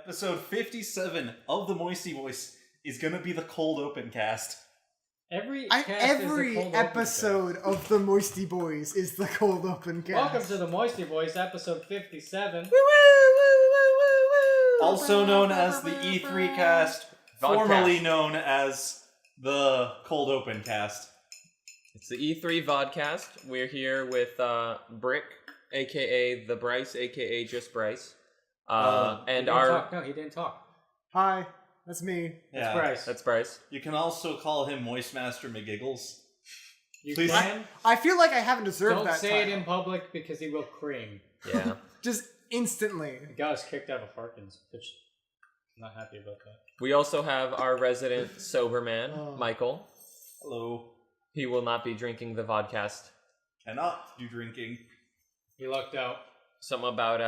Episode 57 of the MoistyVoice is gonna be the cold open cast. Every episode of the MoistyBoiz is the cold open cast. Welcome to the MoistyVoice, episode 57. Also known as the E3 cast, formerly known as the cold open cast. It's the E3 Vodcast. We're here with Brick, aka the Bryce, aka just Bryce. And our No, he didn't talk. Hi, that's me. Yeah. Bryce. That's Bryce. You can also call him Moistmaster McGiggles. You Please. can. I feel like I haven't deserved Don't that say it title. in public because he will cream. Yeah. Just instantly. He got us kicked out of Harkins, which I'm not happy about that. We also have our resident sober man, Michael. Hello. He will not be drinking the Vodcast. Cannot do drinking. He lucked out. Something about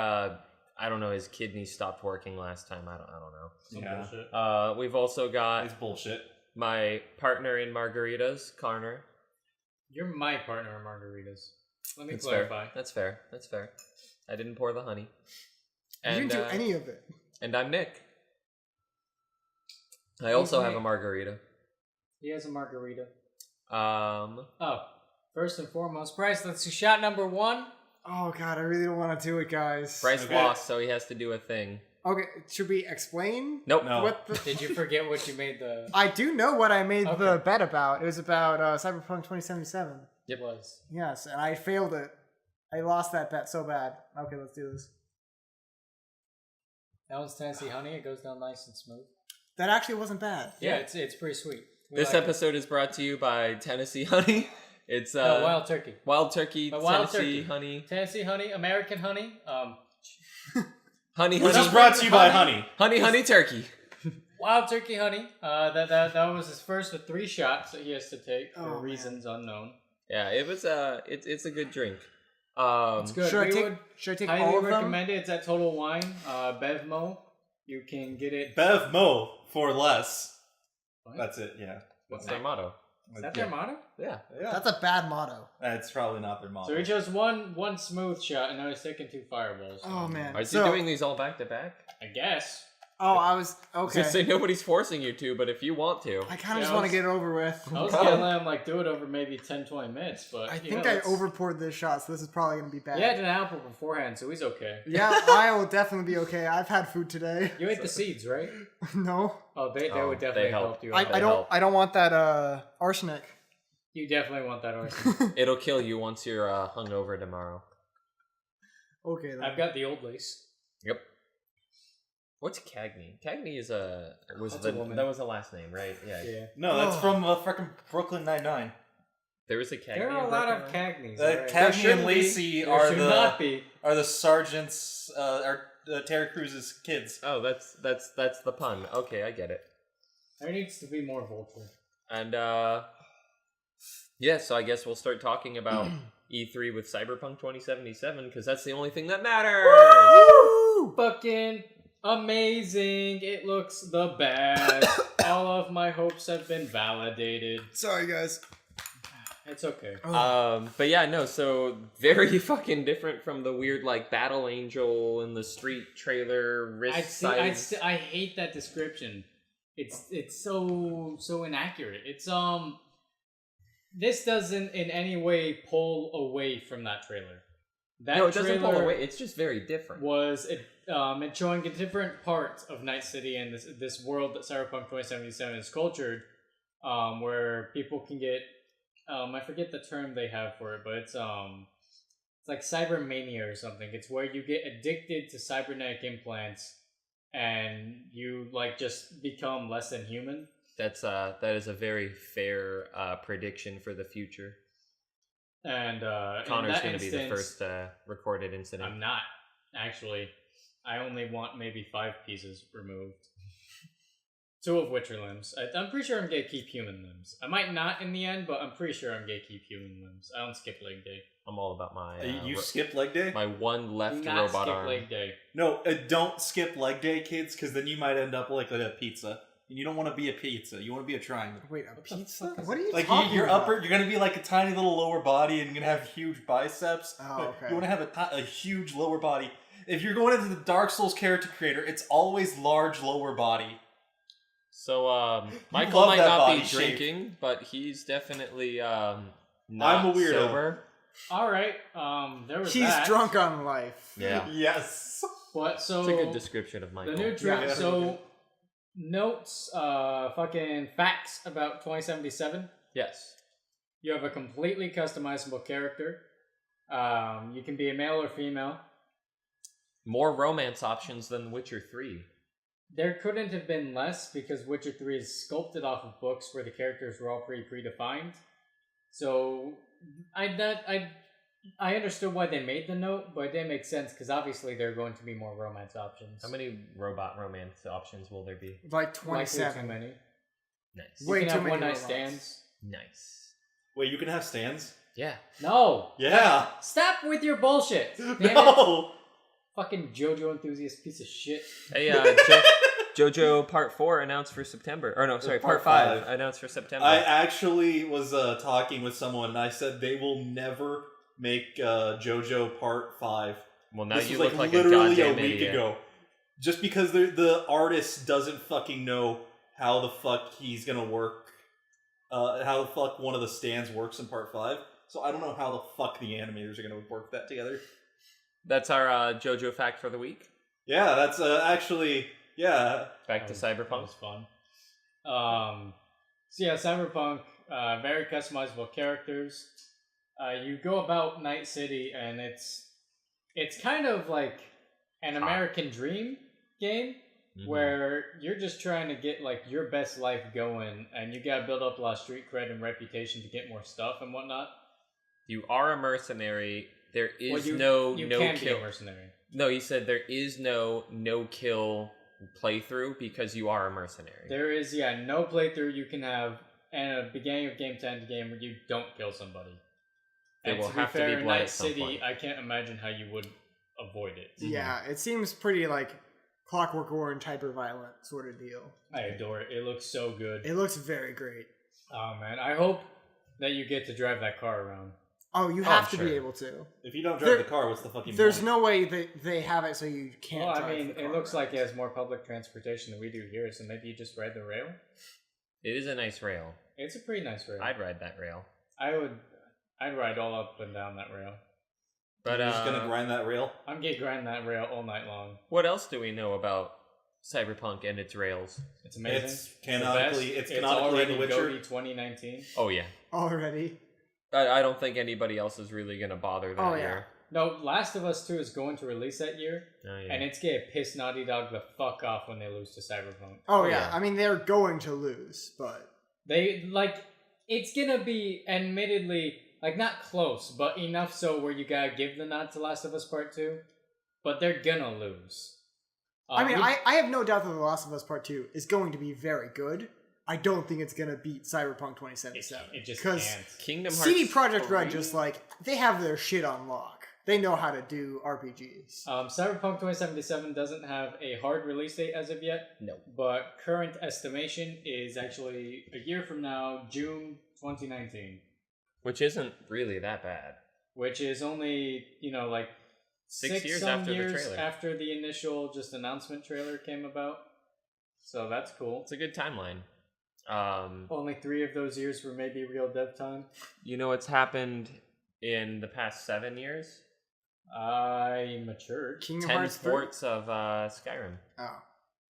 I don't know, his kidneys stopped working last time. I don't know. Some Yeah. bullshit. We've also got It's bullshit. my partner in margaritas, Carner. You're my partner in margaritas. Let me That's clarify. fair. That's fair. That's fair. I didn't pour the honey. You didn't do any of it. And I'm Nick. I also have a margarita. He has a margarita. Oh, First and foremost, Bryce, let's do shot number 1. Oh god, I really don't want to do it, guys. Bryce Okay. lost, so he has to do a thing. Okay, should we explain? Nope. No. What the... Did you forget what you made the... I do know what I made the Okay. bet about. It was about Cyberpunk 2077. It was. Yes, and I failed it. I lost that bet so bad. Okay, let's do this. That one's Tennessee Honey. It goes down nice and smooth. That actually wasn't bad. Yeah, it's pretty sweet. We This like it. episode is brought to you by Tennessee Honey. It's No, Wild Turkey. Wild Turkey, But Wild Tennessee Turkey. Honey. Tennessee Honey, American Honey. Honey, Which honey. is brought to you by Honey. Honey, honey, turkey. Wild Turkey Honey. That was his first of 3 shots that he has to take for Oh, reasons unknown. Yeah, it was it's a good drink. It's good. Should I We would take highly all of them? recommend it. It's at Total Wine. Bevmo. You can get it. Bev Mo for less. What? That's it, yeah. What's their motto? Is that their motto? Yeah. Yeah. That's a bad motto. That's probably not their motto. So he chose one smooth shot, and now he's taking 2 fireballs. Oh man. Is he doing these all back to back? I guess. Oh, I was I was okay. gonna say nobody's forcing you to, but if you want to. I kind of Yeah, just I want to was- get it over with. I was gonna let him do it over maybe 10-20 minutes, but I you think know, I let's- overpoured this shot, so this is probably gonna be bad. He had an apple beforehand, so he's okay. Yeah, I will definitely be okay. I've had food today. You ate the seeds, right? No, Oh, they Oh, would they definitely help. help you. I out. don't. help. I don't want that arsenic. You definitely want that arsenic. It'll kill you once you're hungover tomorrow. Okay, then. I've got the old lace. Yep. What's Cagney? Cagney is That's a woman. that was the last name, right? Yeah. Yeah. No, that's Oh. from frickin' Brooklyn Nine-Nine. There was a Cagney. There are a in lot of Brooklyn? Cagneys. alright. Cagney shouldn't and be. Lacey There are should not be. the sergeants, are Terry Cruz's kids. Oh, that's the pun. Okay, I get it. There needs to be more Vulture. And yeah, so I guess we'll start talking about E3 with Cyberpunk 2077 because that's the only thing that matters. Woo! Fucking amazing. It looks the best. All of my hopes have been validated. Sorry, guys. It's okay. But yeah, no, so very fucking different from the weird like Battle Angel in the street trailer wrist size. I hate that description. It's so inaccurate. It's this doesn't in any way pull away from that trailer. That No, it doesn't pull trailer away. It's just very different. Was it showing a different part of Night City and this world that Cyberpunk 2077 is cultured, where people can get I forget the term they have for it, but it's like cybermania or something. It's where you get addicted to cybernetic implants and you just become less than human. That is a very fair prediction for the future. And Connor's going to be the first recorded incident. I'm not actually. I only want maybe 5 pieces removed. 2 of which are limbs. I'm pretty sure I'm gonna keep human limbs. I might not in the end, but I'm pretty sure I'm gonna keep human limbs. I don't skip leg day. I'm all about my You skipped leg day? my one left Do not robot skip arm. leg day. No, don't skip leg day, kids, because then you might end up like a pizza. And you don't want to be a pizza. You want to be a triangle. Wait, a pizza? fuck is What are you Like talking you're about? you're gonna be like a tiny little lower body, and you're gonna have huge biceps. Oh, but okay. You want to have a huge lower body, if you're going into the Dark Souls character creator, it's always large lower body. So, Michael love might that not be body shape. drinking, but he's definitely not I'm a weirdo. sober. All right. There was He's that. drunk on life. Yeah. Yes. But so It's a good description of Michael. the new trip. Yeah. So notes, fucking facts about 2077. Yes. You have a completely customizable character. You can be a male or female. More romance options than Witcher 3. There couldn't have been less because Witcher 3 is sculpted off of books where the characters were all pretty predefined. So I understood why they made the note, but it didn't make sense because obviously there are going to be more romance options. How many robot romance options will there be? Like Likely 27. too many. Nice. Way you can too have many one night robots. stands. Nice. Wait, you can have stands? Yeah. No. Yeah. Stop with your bullshit. Damn it. No. Fucking JoJo enthusiast piece of shit. Hey, JoJo Part 4 announced for September. Or no, sorry, Part Part 5 announced for September. I actually was talking with someone, and I said they will never make JoJo Part 5. Well, now This you was look like literally a goddamn week idiot. ago. Just because the artist doesn't fucking know how the fuck he's gonna work, how the fuck one of the stands works in Part 5. So I don't know how the fuck the animators are gonna work that together. That's our JoJo fact for the week. Yeah, that's actually, yeah. Back to That Cyberpunk. was fun. So yeah, Cyberpunk, very customizable characters. You go about Night City, and it's kind of like an American Dream game where you're just trying to get like your best life going, and you gotta build up a lot of street cred and reputation to get more stuff and whatnot. You are a mercenary. There is You no can be kill. a mercenary. No, you said there is no kill playthrough because you are a mercenary. There is no playthrough you can have, and a beginning of game to end game where you don't kill somebody. There And will to have to fair, be in blood Night at some City, point. I can't imagine how you would avoid it. Yeah, it seems pretty like Clockwork Orange hyper-violent sort of deal. I adore it. It looks so good. It looks very great. Oh man, I hope that you get to drive that car around. Oh, you have to sure. be able to. If you don't drive There- the car, what's the fucking There's point? no way that they have it so you can't Well, drive I mean, the car it looks around. like it has more public transportation than we do here, so maybe you just ride the rail. It is a nice rail. It's a pretty nice rail. I'd ride that rail. I'd ride all up and down that rail. But You're just gonna grind that rail? I'm gonna grind that rail all night long. what else do we know about Cyberpunk and its rails? It's amazing. It's canonically- the best. it's canonically already The Witcher. GOTY 2019. Oh yeah. Already. I don't think anybody else is really gonna bother that Oh, yeah. year. No, Last of Us 2 is going to release that year, Oh, yeah. and it's gonna piss Naughty Dog the fuck off when they lose to Cyberpunk. Oh, Oh, yeah. yeah. I mean, they're going to lose, but... It's gonna be admittedly, not close, but enough so where you gotta give the nod to Last of Us Part 2, but they're gonna lose. I mean, I have no doubt that The Last of Us Part 2 is going to be very good. I don't think it's going to beat Cyberpunk 2077. It just Because can't. Kingdom Hearts CD Projekt Red 3? just, they have their shit on lock. They know how to do RPGs. Cyberpunk 2077 doesn't have a hard release date as of yet. No. But current estimation is actually a year from now, June 2019. Which isn't really that bad. Which is only, 6 years some after the years trailer. after the initial just announcement trailer came about. So that's cool. It's a good timeline. Only 3 of those years were maybe real dev time. You know what's happened in the past 7 years? I matured. Kingdom 10 Hearts 3? ports of Skyrim. Oh.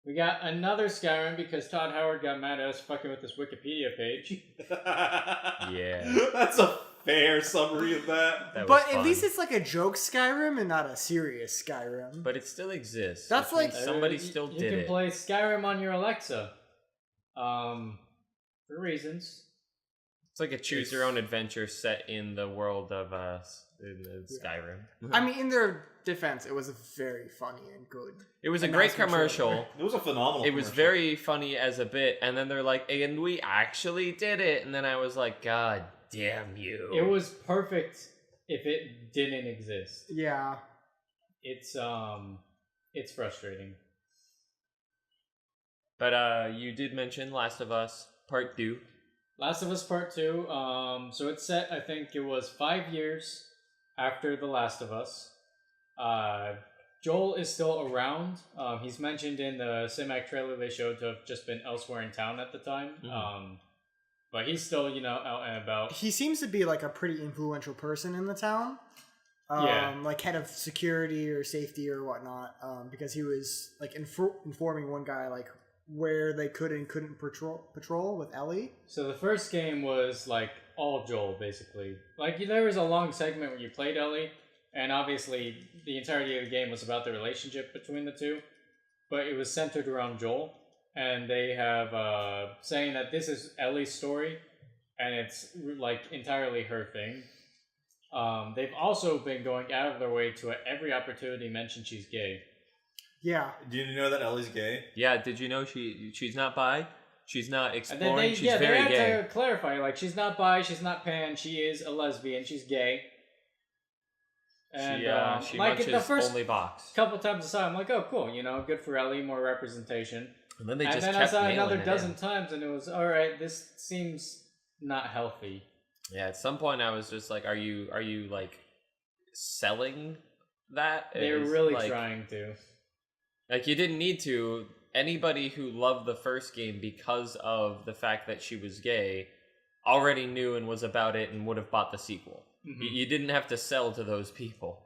We got another Skyrim because Todd Howard got mad at us fucking with this Wikipedia page. Yeah. That's a fair summary of that. That was But at fun. least it's like a joke Skyrim and not a serious Skyrim. But it still exists. That's which like- means somebody You- still you did can it. play Skyrim on your Alexa. For reasons. It's like a choose your own adventure set in the world of Skyrim. I mean, in their defense, it was very funny and good. It was a great announcement commercial. trailer. It was a phenomenal It was commercial. very funny as a bit, and then they're like, and we actually did it. And then I was like, God damn you. It was perfect if it didn't exist. Yeah. It's frustrating. But you did mention Last of Us Part 2. Last of Us Part 2, so it's set, I think it was 5 years after The Last of Us. Joel is still around. He's mentioned in the cinematic trailer they showed to have just been elsewhere in town at the time. But he's still, out and about. He seems to be like a pretty influential person in the town. Like head of security or safety or whatnot. Because he was like informing one guy like where they could and couldn't patrol with Ellie. So the first game was like all Joel, basically. Like there was a long segment where you played Ellie, and obviously the entirety of the game was about the relationship between the two, but it was centered around Joel. And they have saying that this is Ellie's story, and it's like entirely her thing. They've also been going out of their way to at every opportunity mention she's gay. Yeah. Did you know that Ellie's gay? Yeah, did you know she's not bi? She's not exploring, And then she's very they gay. had to clarify, like, she's not bi, she's not pan, she is a lesbian, she's gay. And, she like, munches the first only box. couple times I saw it, I'm like, oh, cool, good for Ellie, more representation. And then they And just then I kept saw it nailing another it dozen in. times, and it was, alright, this seems not healthy. Yeah, at some point I was just like, are you like selling that? They're Is, really like, trying to. Like, you didn't need to. Anybody who loved the first game because of the fact that she was gay already knew and was about it and would have bought the sequel. Mm-hmm. You didn't have to sell to those people.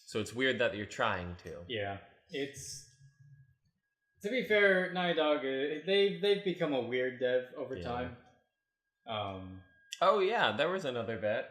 So it's weird that you're trying to. Yeah, it's... To be fair, Naughty Dog, they've become a weird dev over time. Oh yeah, there was another bet.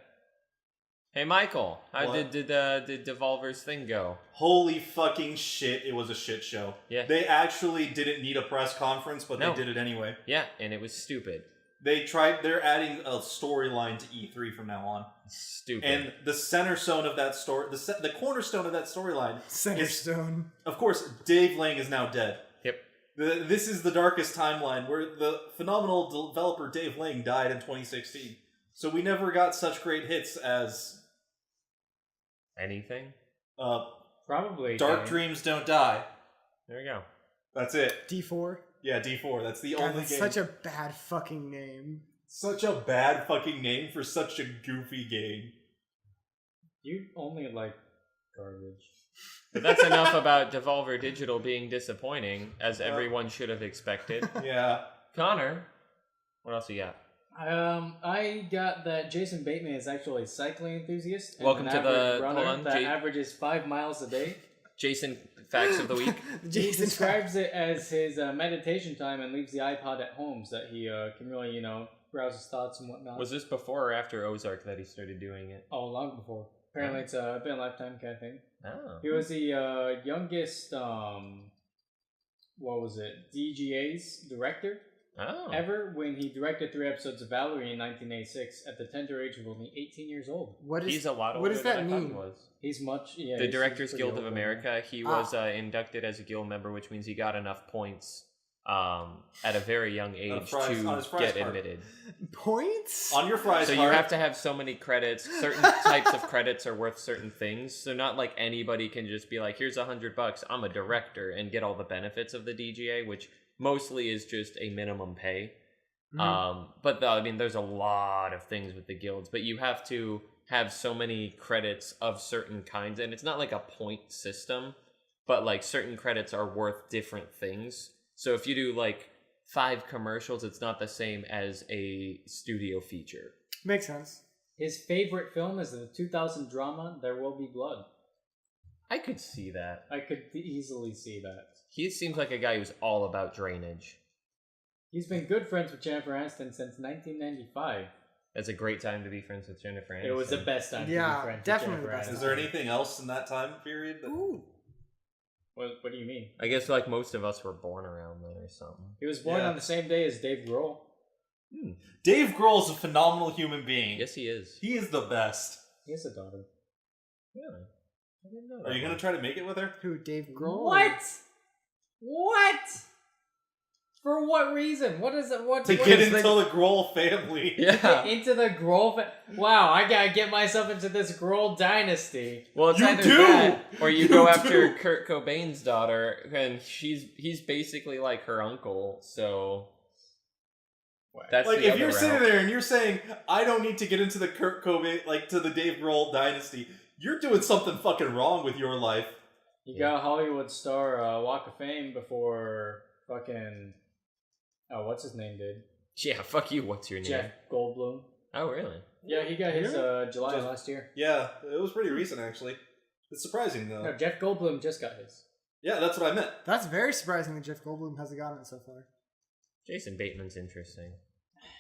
Hey Michael, how What? did Devolver's thing go? Holy fucking shit, it was a shit show. Yeah. They actually didn't need a press conference, but No. they did it anyway. Yeah, and it was stupid. They're adding a storyline to E3 from now on. Stupid. And the cornerstone of that storyline Center is, Stone. of course, Dave Lang is now dead. Yep. This is the darkest timeline where the phenomenal developer Dave Lang died in 2016. So we never got such great hits as Anything? Probably. Dark Dreams Don't Die. There we go. That's it. D4. Yeah, D4. That's the God, only that's game. such a bad fucking name. Such a bad fucking name for such a goofy game. You only like garbage. But that's enough about Devolver Digital being disappointing, as everyone should have expected. Yeah. Connor, what else you got? I got that Jason Bateman is actually a cycling enthusiast. And Welcome an to the- average runner hold on, that averages 5 miles a day. Jason, facts of the week. He Jason describes it as his meditation time and leaves the iPod at home so that he can really, browse his thoughts and whatnot. Was this before or after Ozark that he started doing it? Oh, long before. Apparently it's been a lifetime kind of thing. Oh. He was the youngest, DGA's director Oh. ever when he directed 3 episodes of Valerie in 1986 at the tender age of only 18 years old. He's a lot older what does that than I thought he mean? was. He's much, yeah. The he's Directors pretty Guild of old. America, he was inducted as a guild member, which means he got enough points at a very young age on his to prize get card. admitted. Points? On your fries So you card. have to have so many credits. Certain types of credits are worth certain things. So not like anybody can just be like, here's $100, I'm a director, and get all the benefits of the DGA, which mostly is just a minimum pay. But there's a lot of things with the guilds, but you have to have so many credits of certain kinds, and it's not like a point system, but like certain credits are worth different things. So if you do like 5 commercials, it's not the same as a studio feature. Makes sense. His favorite film is the 2000 drama There Will Be Blood. I could see that. I could easily see that. He seems like a guy who's all about drainage. He's been good friends with Jennifer Aniston since 1995. It's a great time to be friends with Jennifer Aniston. It was the best time to be Yeah, friends definitely with the best Jennifer Aniston. Is there anything else in that time period? Ooh. What do you mean? I guess like most of us were born around then or something. He was born Yeah. on the same day as Dave Grohl. Dave Grohl is a phenomenal human being. Yes, he is. He is the best. He has a daughter. Yeah. I didn't know Are that you going one. to try to make it with her? Who, Dave Grohl? What? What? For what reason? What is it? What To what get is into the Grohl family. Yeah. into the Grohl? Wow, I gotta get myself into this Grohl dynasty. Well, it's You either do! that or you You go after do! Kurt Cobain's daughter, and he's basically like her uncle. So that's Like, the if other you're route. sitting there and you're saying, I don't need to get into the Kurt Cobain, like, to the Dave Grohl dynasty, you're doing something fucking wrong with your life. You got a Hollywood star Walk of Fame before fucking... Oh, what's his name, dude? Yeah, fuck you. What's your name? Jeff Goldblum. Oh, really? Yeah, he got his July last year. Yeah, it was pretty recent, actually. It's surprising, though. No, Jeff Goldblum just got his. Yeah, that's what I meant. That's very surprising that Jeff Goldblum hasn't gotten it so far. Jason Bateman's interesting.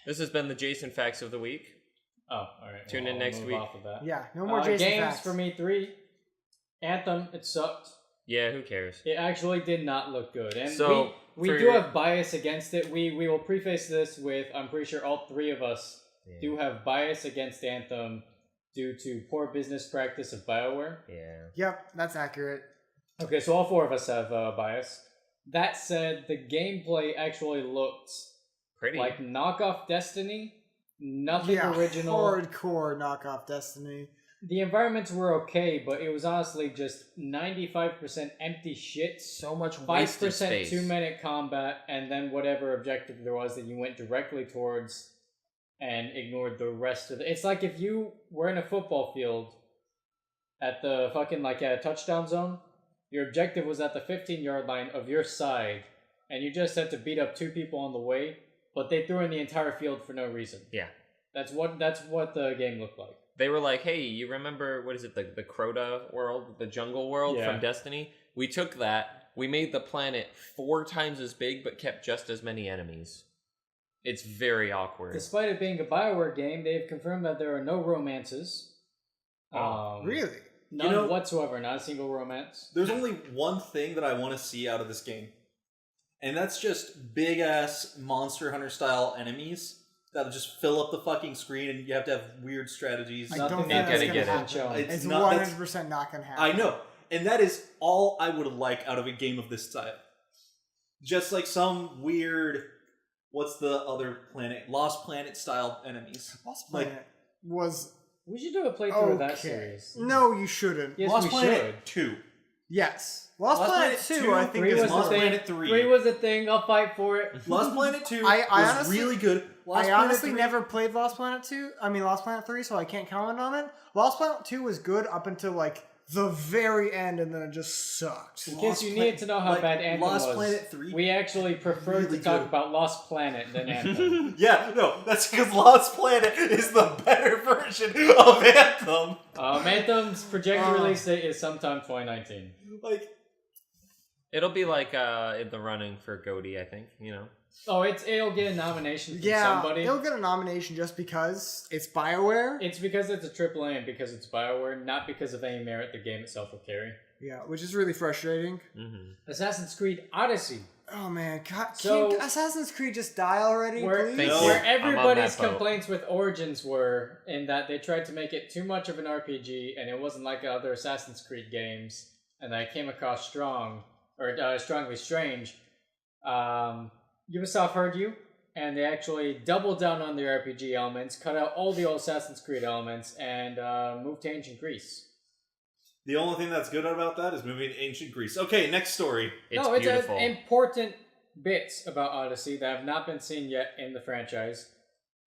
This has been the Jason Facts of the Week. Oh, alright. Tune in next week. Off of that. Yeah, no more Jason games facts. for me 3. Anthem, it sucked. Yeah, who cares? It actually did not look good. And So, we do have bias against it. We will preface this with, I'm pretty sure all 3 of us do have bias against Anthem due to poor business practice of BioWare. Yeah. Yep, that's accurate. Okay, so all 4 of us have bias. That said, the gameplay actually looked Pretty. like knockoff Destiny. Nothing Yeah, original. hardcore knockoff Destiny. The environments were okay, but it was honestly just 95% empty shit. So much wasted 5% space. 2-minute combat, and then whatever objective there was that you went directly towards and ignored the rest of it. It's like if you were in a football field at the fucking, like, at a touchdown zone, your objective was at the 15-yard line of your side, and you just had to beat up 2 people on the way, but they threw in the entire field for no reason. Yeah. That's what the game looked like. They were like, hey, you remember, what is it, the Crota world, the jungle world from Destiny? We took that, we made the planet 4 times as big, but kept just as many enemies. It's very awkward. Despite it being a BioWare game, they've confirmed that there are no romances. Really? None whatsoever, not a single romance. There's only one thing that I want to see out of this game. And that's just big-ass Monster Hunter-style enemies that would just fill up the fucking screen, and you have to have weird strategies. I don't think Nothing that's gonna going get to it. happen. It's It's not- 100% not going to happen. I know. And that is all I would like out of a game of this type. Just like some weird... What's the other planet? Lost Planet-style enemies. Lost Planet was... We should do a playthrough of that okay. series. No, you shouldn't. Yes, Lost we Planet should. 2. Yes. Lost Planet 2, I think, 3 is was the Lost thing. Planet 3. 3 was a thing. I'll fight for it. Lost Planet 2 I was honestly- really good. Lost I Planet honestly 3 never played Lost Planet 2. I mean, Lost Planet 3, so I can't comment on it. Lost Planet 2 was good up until, like, the very end, and then it just sucked. In case you needed to know how bad Anthem Lost was, Planet 3 we actually prefer really to talk good. about Lost Planet than Anthem. Yeah, no, that's because Lost Planet is the better version of Anthem. Anthem's projected release date is sometime 2019. Like, It'll be like in the running for GOTY, I think, you know. Oh, it'll get a nomination from Yeah, somebody. it'll get a nomination just because it's BioWare. It's because it's a AAA and because it's BioWare, not because of any merit the game itself will carry. Yeah, which is really frustrating. Mm-hmm. Assassin's Creed Odyssey, Oh man, God, So- can Assassin's Creed just die already, where, please? Thank you. where I'm on everybody's that boat. complaints with Origins were in that they tried to make it too much of an RPG and it wasn't like other Assassin's Creed games, and I came across strongly strange. Ubisoft heard you, and they actually doubled down on their RPG elements, cut out all the old Assassin's Creed elements, and moved to ancient Greece. the only thing that's good about that is moving to ancient Greece. Okay, next story. It's no, it's beautiful. important bits about Odyssey that have not been seen yet in the franchise.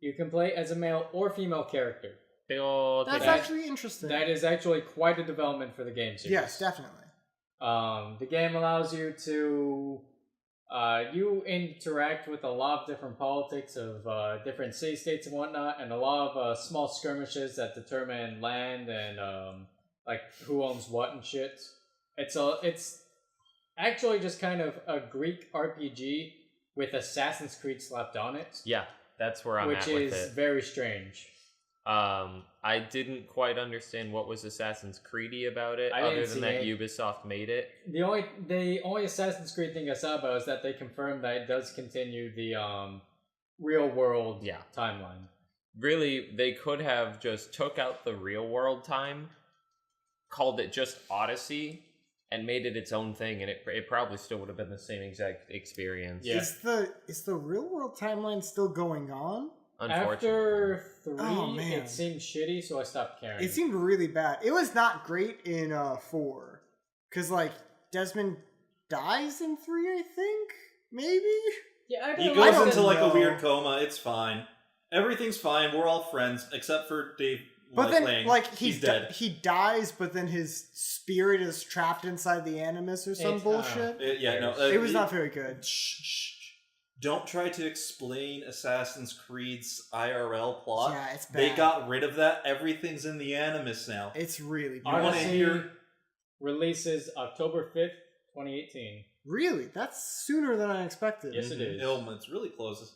You can play as a male or female character. That's actually interesting. That is actually quite a development for the game series. Yes, definitely. The game allows you to you interact with a lot of different politics of different city-states and whatnot, and a lot of small skirmishes that determine land and like who owns what and shit. It's actually just kind of a Greek RPG with Assassin's Creed slapped on it, Yeah, that's where I'm which at with is it. very strange. I didn't quite understand what was Assassin's Creedy about it, I other didn't than see that it. Ubisoft made it. The only Assassin's Creed thing I saw about is that they confirmed that it does continue the real world timeline. Really, they could have just took out the real world time, called it just Odyssey, and made it its own thing, and it probably still would have been the same exact experience. Yeah. Is the real world timeline still going on? Unfortunately. After 3, Oh, man. it seemed shitty, so I stopped caring. It seemed really bad. It was not great in 4. Because, like, Desmond dies in 3, I think? Maybe? yeah, I He don't goes into like know. a weird coma. It's fine. Everything's fine. We're all friends, except for Dave But then, laying, like, he's dead. He dies, but then his spirit is trapped inside the animus or some bullshit. It was not very good. Shh. Don't try to explain Assassin's Creed's IRL plot. Yeah, it's bad. They got rid of that. Everything's in the animus now. It's really bad. You want to Odyssey hear? releases October 5th, 2018. Really? That's sooner than I expected. Yes, it is. It's really close.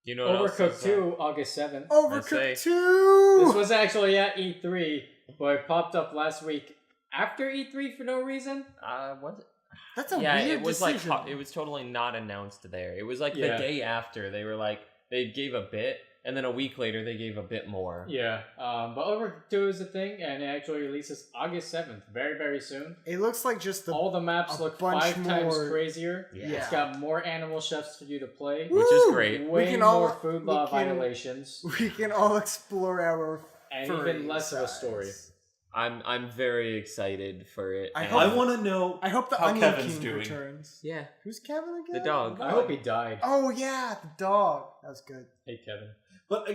You know what else Overcooked is, 2, August 7th. Overcooked say- 2! This was actually at E3, but it popped up last week after E3 for no reason. was it? That's a Yeah, weird it was decision. like it was totally not announced there. It was like the Yeah. day after they were like they gave a bit, and then a week later they gave a bit more. Yeah, but Overcooked 2 is a thing, and it actually releases August 7th, very, very soon. It looks like just All the maps a look bunch 5 times more- crazier. Yeah. It's got more animal chefs for you to play. Which is great. Way can more all- food we law can- violations. we can all explore our And furry even less of a sides. story. I'm very excited for it. I and- hope- I want to know. I hope the how Onion Kevin's King doing. returns. Yeah. Who's Kevin again? The dog. I hope he died. Oh yeah, the dog. That was good. Hey, Kevin. But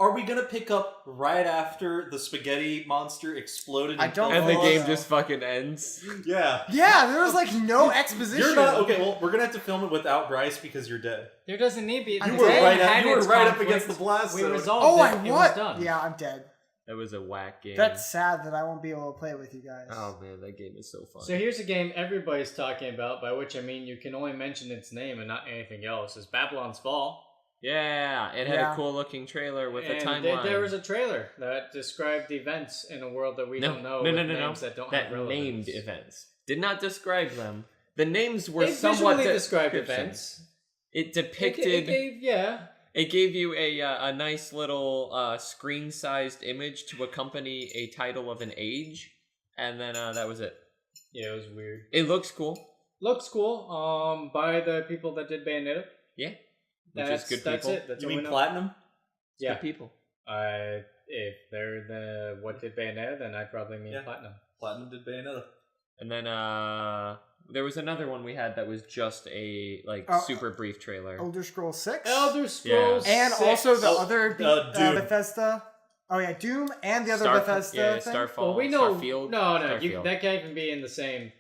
are we gonna pick up right after the spaghetti monster exploded? I don't And know. the game so. just fucking ends. Yeah. Yeah, there was like no exposition. You're not okay. Well, we're gonna have to film it without Bryce because you're dead. There doesn't need to be. You the were game right up- had you were its right up conflict. against the blast We zone. resolved Oh, it. I It was what? done. Yeah, I'm dead. That was a whack game. That's sad that I won't be able to play with you guys. Oh man, that game is so fun. So here's a game everybody's talking about, by which I mean you can only mention its name and not anything else. Is Babylon's Fall. Yeah, it had Yeah. a cool looking trailer with a And timeline. there was a trailer that described events in a world that we don't know. with names that don't have relevance. named events. Did not describe them. The names were It somewhat visually described descriptions. events. It It depicted. gave you a nice little screen-sized image to accompany a title of an age, and then that was it. Yeah, it was weird. It looks cool. Looks cool. By the people that did Bayonetta. Yeah, which That's is good That's people. it. That's You all we mean know. platinum? Yeah. Good people. If they're the what did Bayonetta, then I probably mean Yeah. Platinum. Platinum did Bayonetta. And then there was another one we had that was just a super brief trailer. Elder Scrolls 6? Elder Scrolls and 6. also the Oh, other Doom. Bethesda. Oh yeah, Doom and the other Bethesda thing. Starfall. Well, we know. Starfield. No, Starfield. that can't even be in the same.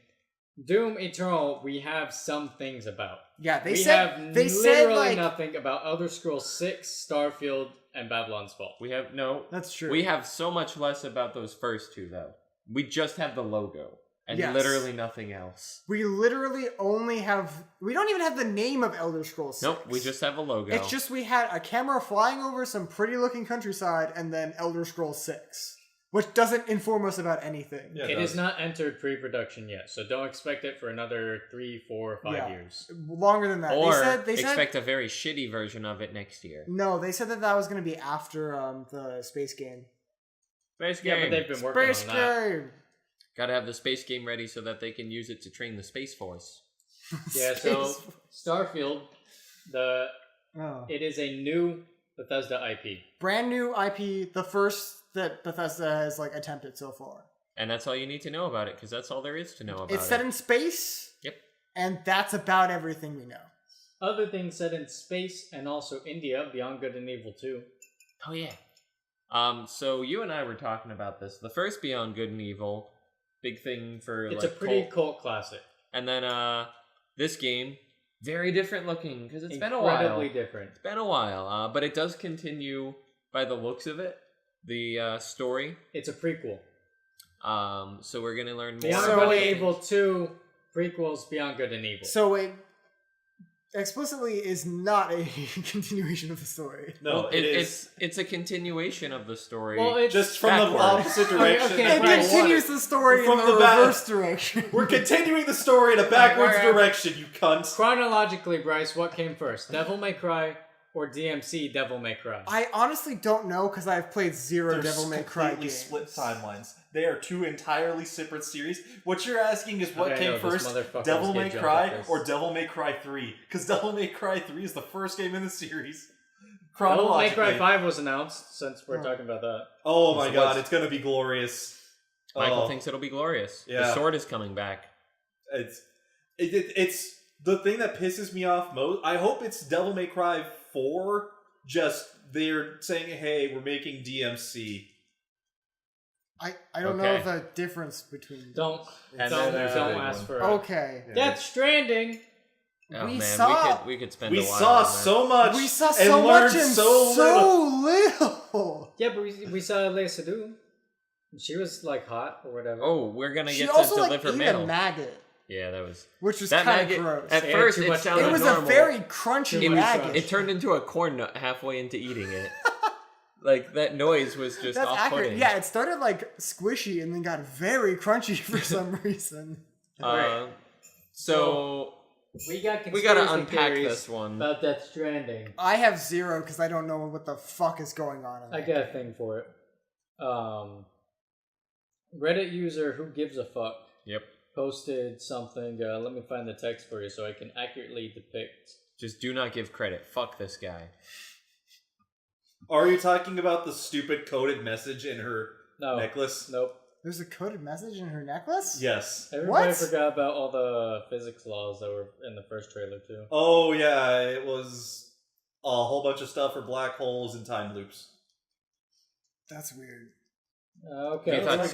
Doom Eternal. We have some things about. Yeah, We have they said literally like nothing about Elder Scrolls 6, Starfield, and Babylon's Fall. We have no. that's true. We have so much less about those first two though. We just have the logo and Yes. literally nothing else. We literally only have. We don't even have the name of Elder Scrolls 6. Nope, we just have a logo. It's just we had a camera flying over some pretty looking countryside and then Elder Scrolls 6. Which doesn't inform us about anything. Yeah, It does. is not entered pre-production yet, so don't expect it for another 3, 4, 5 Yeah. years. Longer than that. Or they said expect a very shitty version of it next year. no, they said that was going to be after the space game. Space Yeah, game. but they've been working Space on that. game. Gotta have the space game ready so that they can use it to train the Space Force. Yeah, so Space- Starfield, it is a new Bethesda IP. brand new IP, the first that Bethesda has like attempted so far. And that's all you need to know about it, because that's all there is to know about It's set in space. Yep. And that's about everything we know. Other things set in space and also India, Beyond Good and Evil 2. Oh, yeah. So you and I were talking about this. The first Beyond Good and Evil, big thing for It's like a pretty cult. cult classic. And then this game, very different looking, because it's been a Incredibly while. different. It's been a while, but it does continue, by the looks of it, the story. It's a prequel. So we're gonna learn more. Beyond So Good and it- Evil 2 prequels Beyond Good and Evil. So it explicitly is not a continuation of the story. No, Well, it is. It's a continuation of the story. well, it's Just from Backward. the opposite direction. Okay, It right. as we continues wanted. the story From in the the back. reverse direction. We're continuing the story in a backwards Alright. direction, you cunts. chronologically, Bryce, what came first? Devil May Cry or DMC Devil May Cry? I honestly don't know because I've played zero They're Devil May Cry completely games. split timelines. They are two entirely separate series. What you're asking is what Okay, I know, came this first, motherfucker Devil was May gonna jump Cry at this. or Devil May Cry 3? Because Devil May Cry 3 is the first game in the series. Devil May Chronologically. Cry 5 was announced, since we're Oh. talking about that. Oh my So god, what's- it's gonna be glorious. Michael Oh, thinks it'll be glorious. The Yeah. sword is coming back. it's the thing that pisses me off most. I hope it's Devil May Cry 4. Just they're saying, hey, we're making DMC. I don't know the difference between. Don't And don't then ask for it. Okay. Yeah. Death Stranding. Oh We man, saw- we could spend We a while saw on that. so much. We saw and so much learned and so little. little. Yeah, but we saw Lea Seydoux. She was like hot or whatever. Oh, we're gonna She get to also deliver ate mail. a maggot, Yeah, that was which was that kind of maggot. gross. At Ate first, too it much sounded It was normal. a very crunchy Too much maggot. It turned into a corn nut halfway into eating it. Like that noise was just That's accurate. off-putting. Yeah, it started like squishy and then got very crunchy for some reason. So we got we gotta unpack this one. about Death Stranding. I have 0 because I don't know what the fuck is going on. In I there. got a thing for it. Reddit user Who Gives a Fuck Yep. posted something. Let me find the text for you so I can accurately depict. Just do not give credit. Fuck this guy. Are you talking about the stupid coded message in her No. necklace? Nope. There's a coded message in her necklace? Yes. Everybody What? forgot about all the physics laws that were in the first trailer too. Oh yeah, it was a whole bunch of stuff for black holes and time loops. That's weird. Okay, If you thought there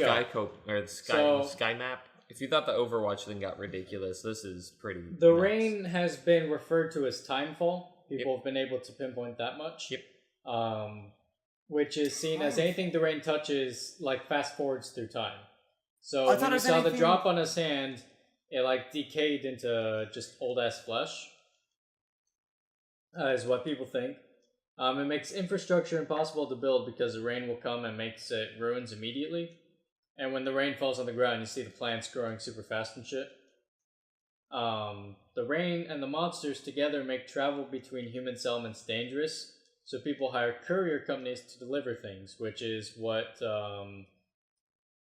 we go. Sky Map. If you thought the Overwatch thing got ridiculous, this is pretty. The nuts. rain has been referred to as timefall. People have been able to pinpoint that much. Yep. Which is seen as anything the rain touches, like fast forwards through time. So I thought when it you was saw the anything- drop on his hand, it like decayed into just old ass flesh. Is what people think. It makes infrastructure impossible to build because the rain will come and makes it ruins immediately. And when the rain falls on the ground, you see the plants growing super fast and shit. The rain and the monsters together make travel between human settlements dangerous, so people hire courier companies to deliver things, which is what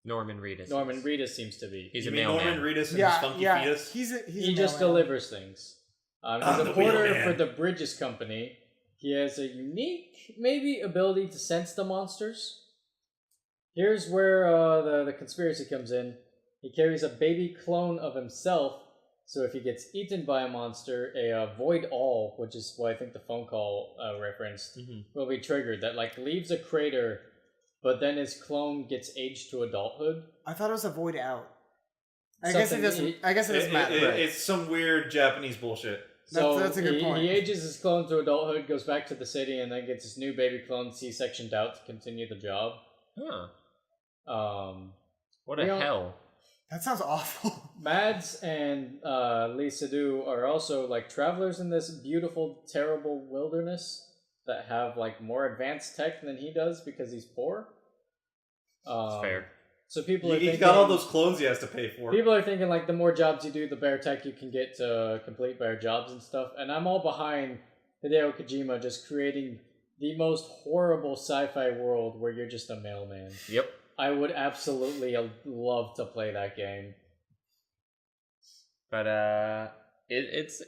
Norman Reedus. Norman Reedus seems to be. He's You a mean mailman. Norman Reedus and his Yeah, funky yeah. fetus? He's He a just mailman. delivers things. He's I'm a the porter wheelman. for the Bridges Company. He has a unique, maybe, ability to sense the monsters. Here's where the conspiracy comes in. He carries a baby clone of himself, so if he gets eaten by a monster, a void all, which is what I think the phone call referenced, will be triggered. That like leaves a crater, but then his clone gets aged to adulthood. I thought it was a void out. I guess it Something doesn't. I guess it doesn't matter. It's some weird Japanese bullshit. So That's a good point. He ages his clone to adulthood, goes back to the city, and then gets his new baby clone C-sectioned out to continue the job. Huh. What we a don't- hell. That sounds awful. Mads and Lea Seydoux are also like travelers in this beautiful, terrible wilderness that have like more advanced tech than he does because he's poor. It's fair. So people are He thinking, got all those clones he has to pay for. people are thinking like the more jobs you do, the better tech you can get to complete better jobs and stuff. And I'm all behind Hideo Kojima just creating the most horrible sci-fi world where you're just a mailman. Yep. I would absolutely love to play that game. But it's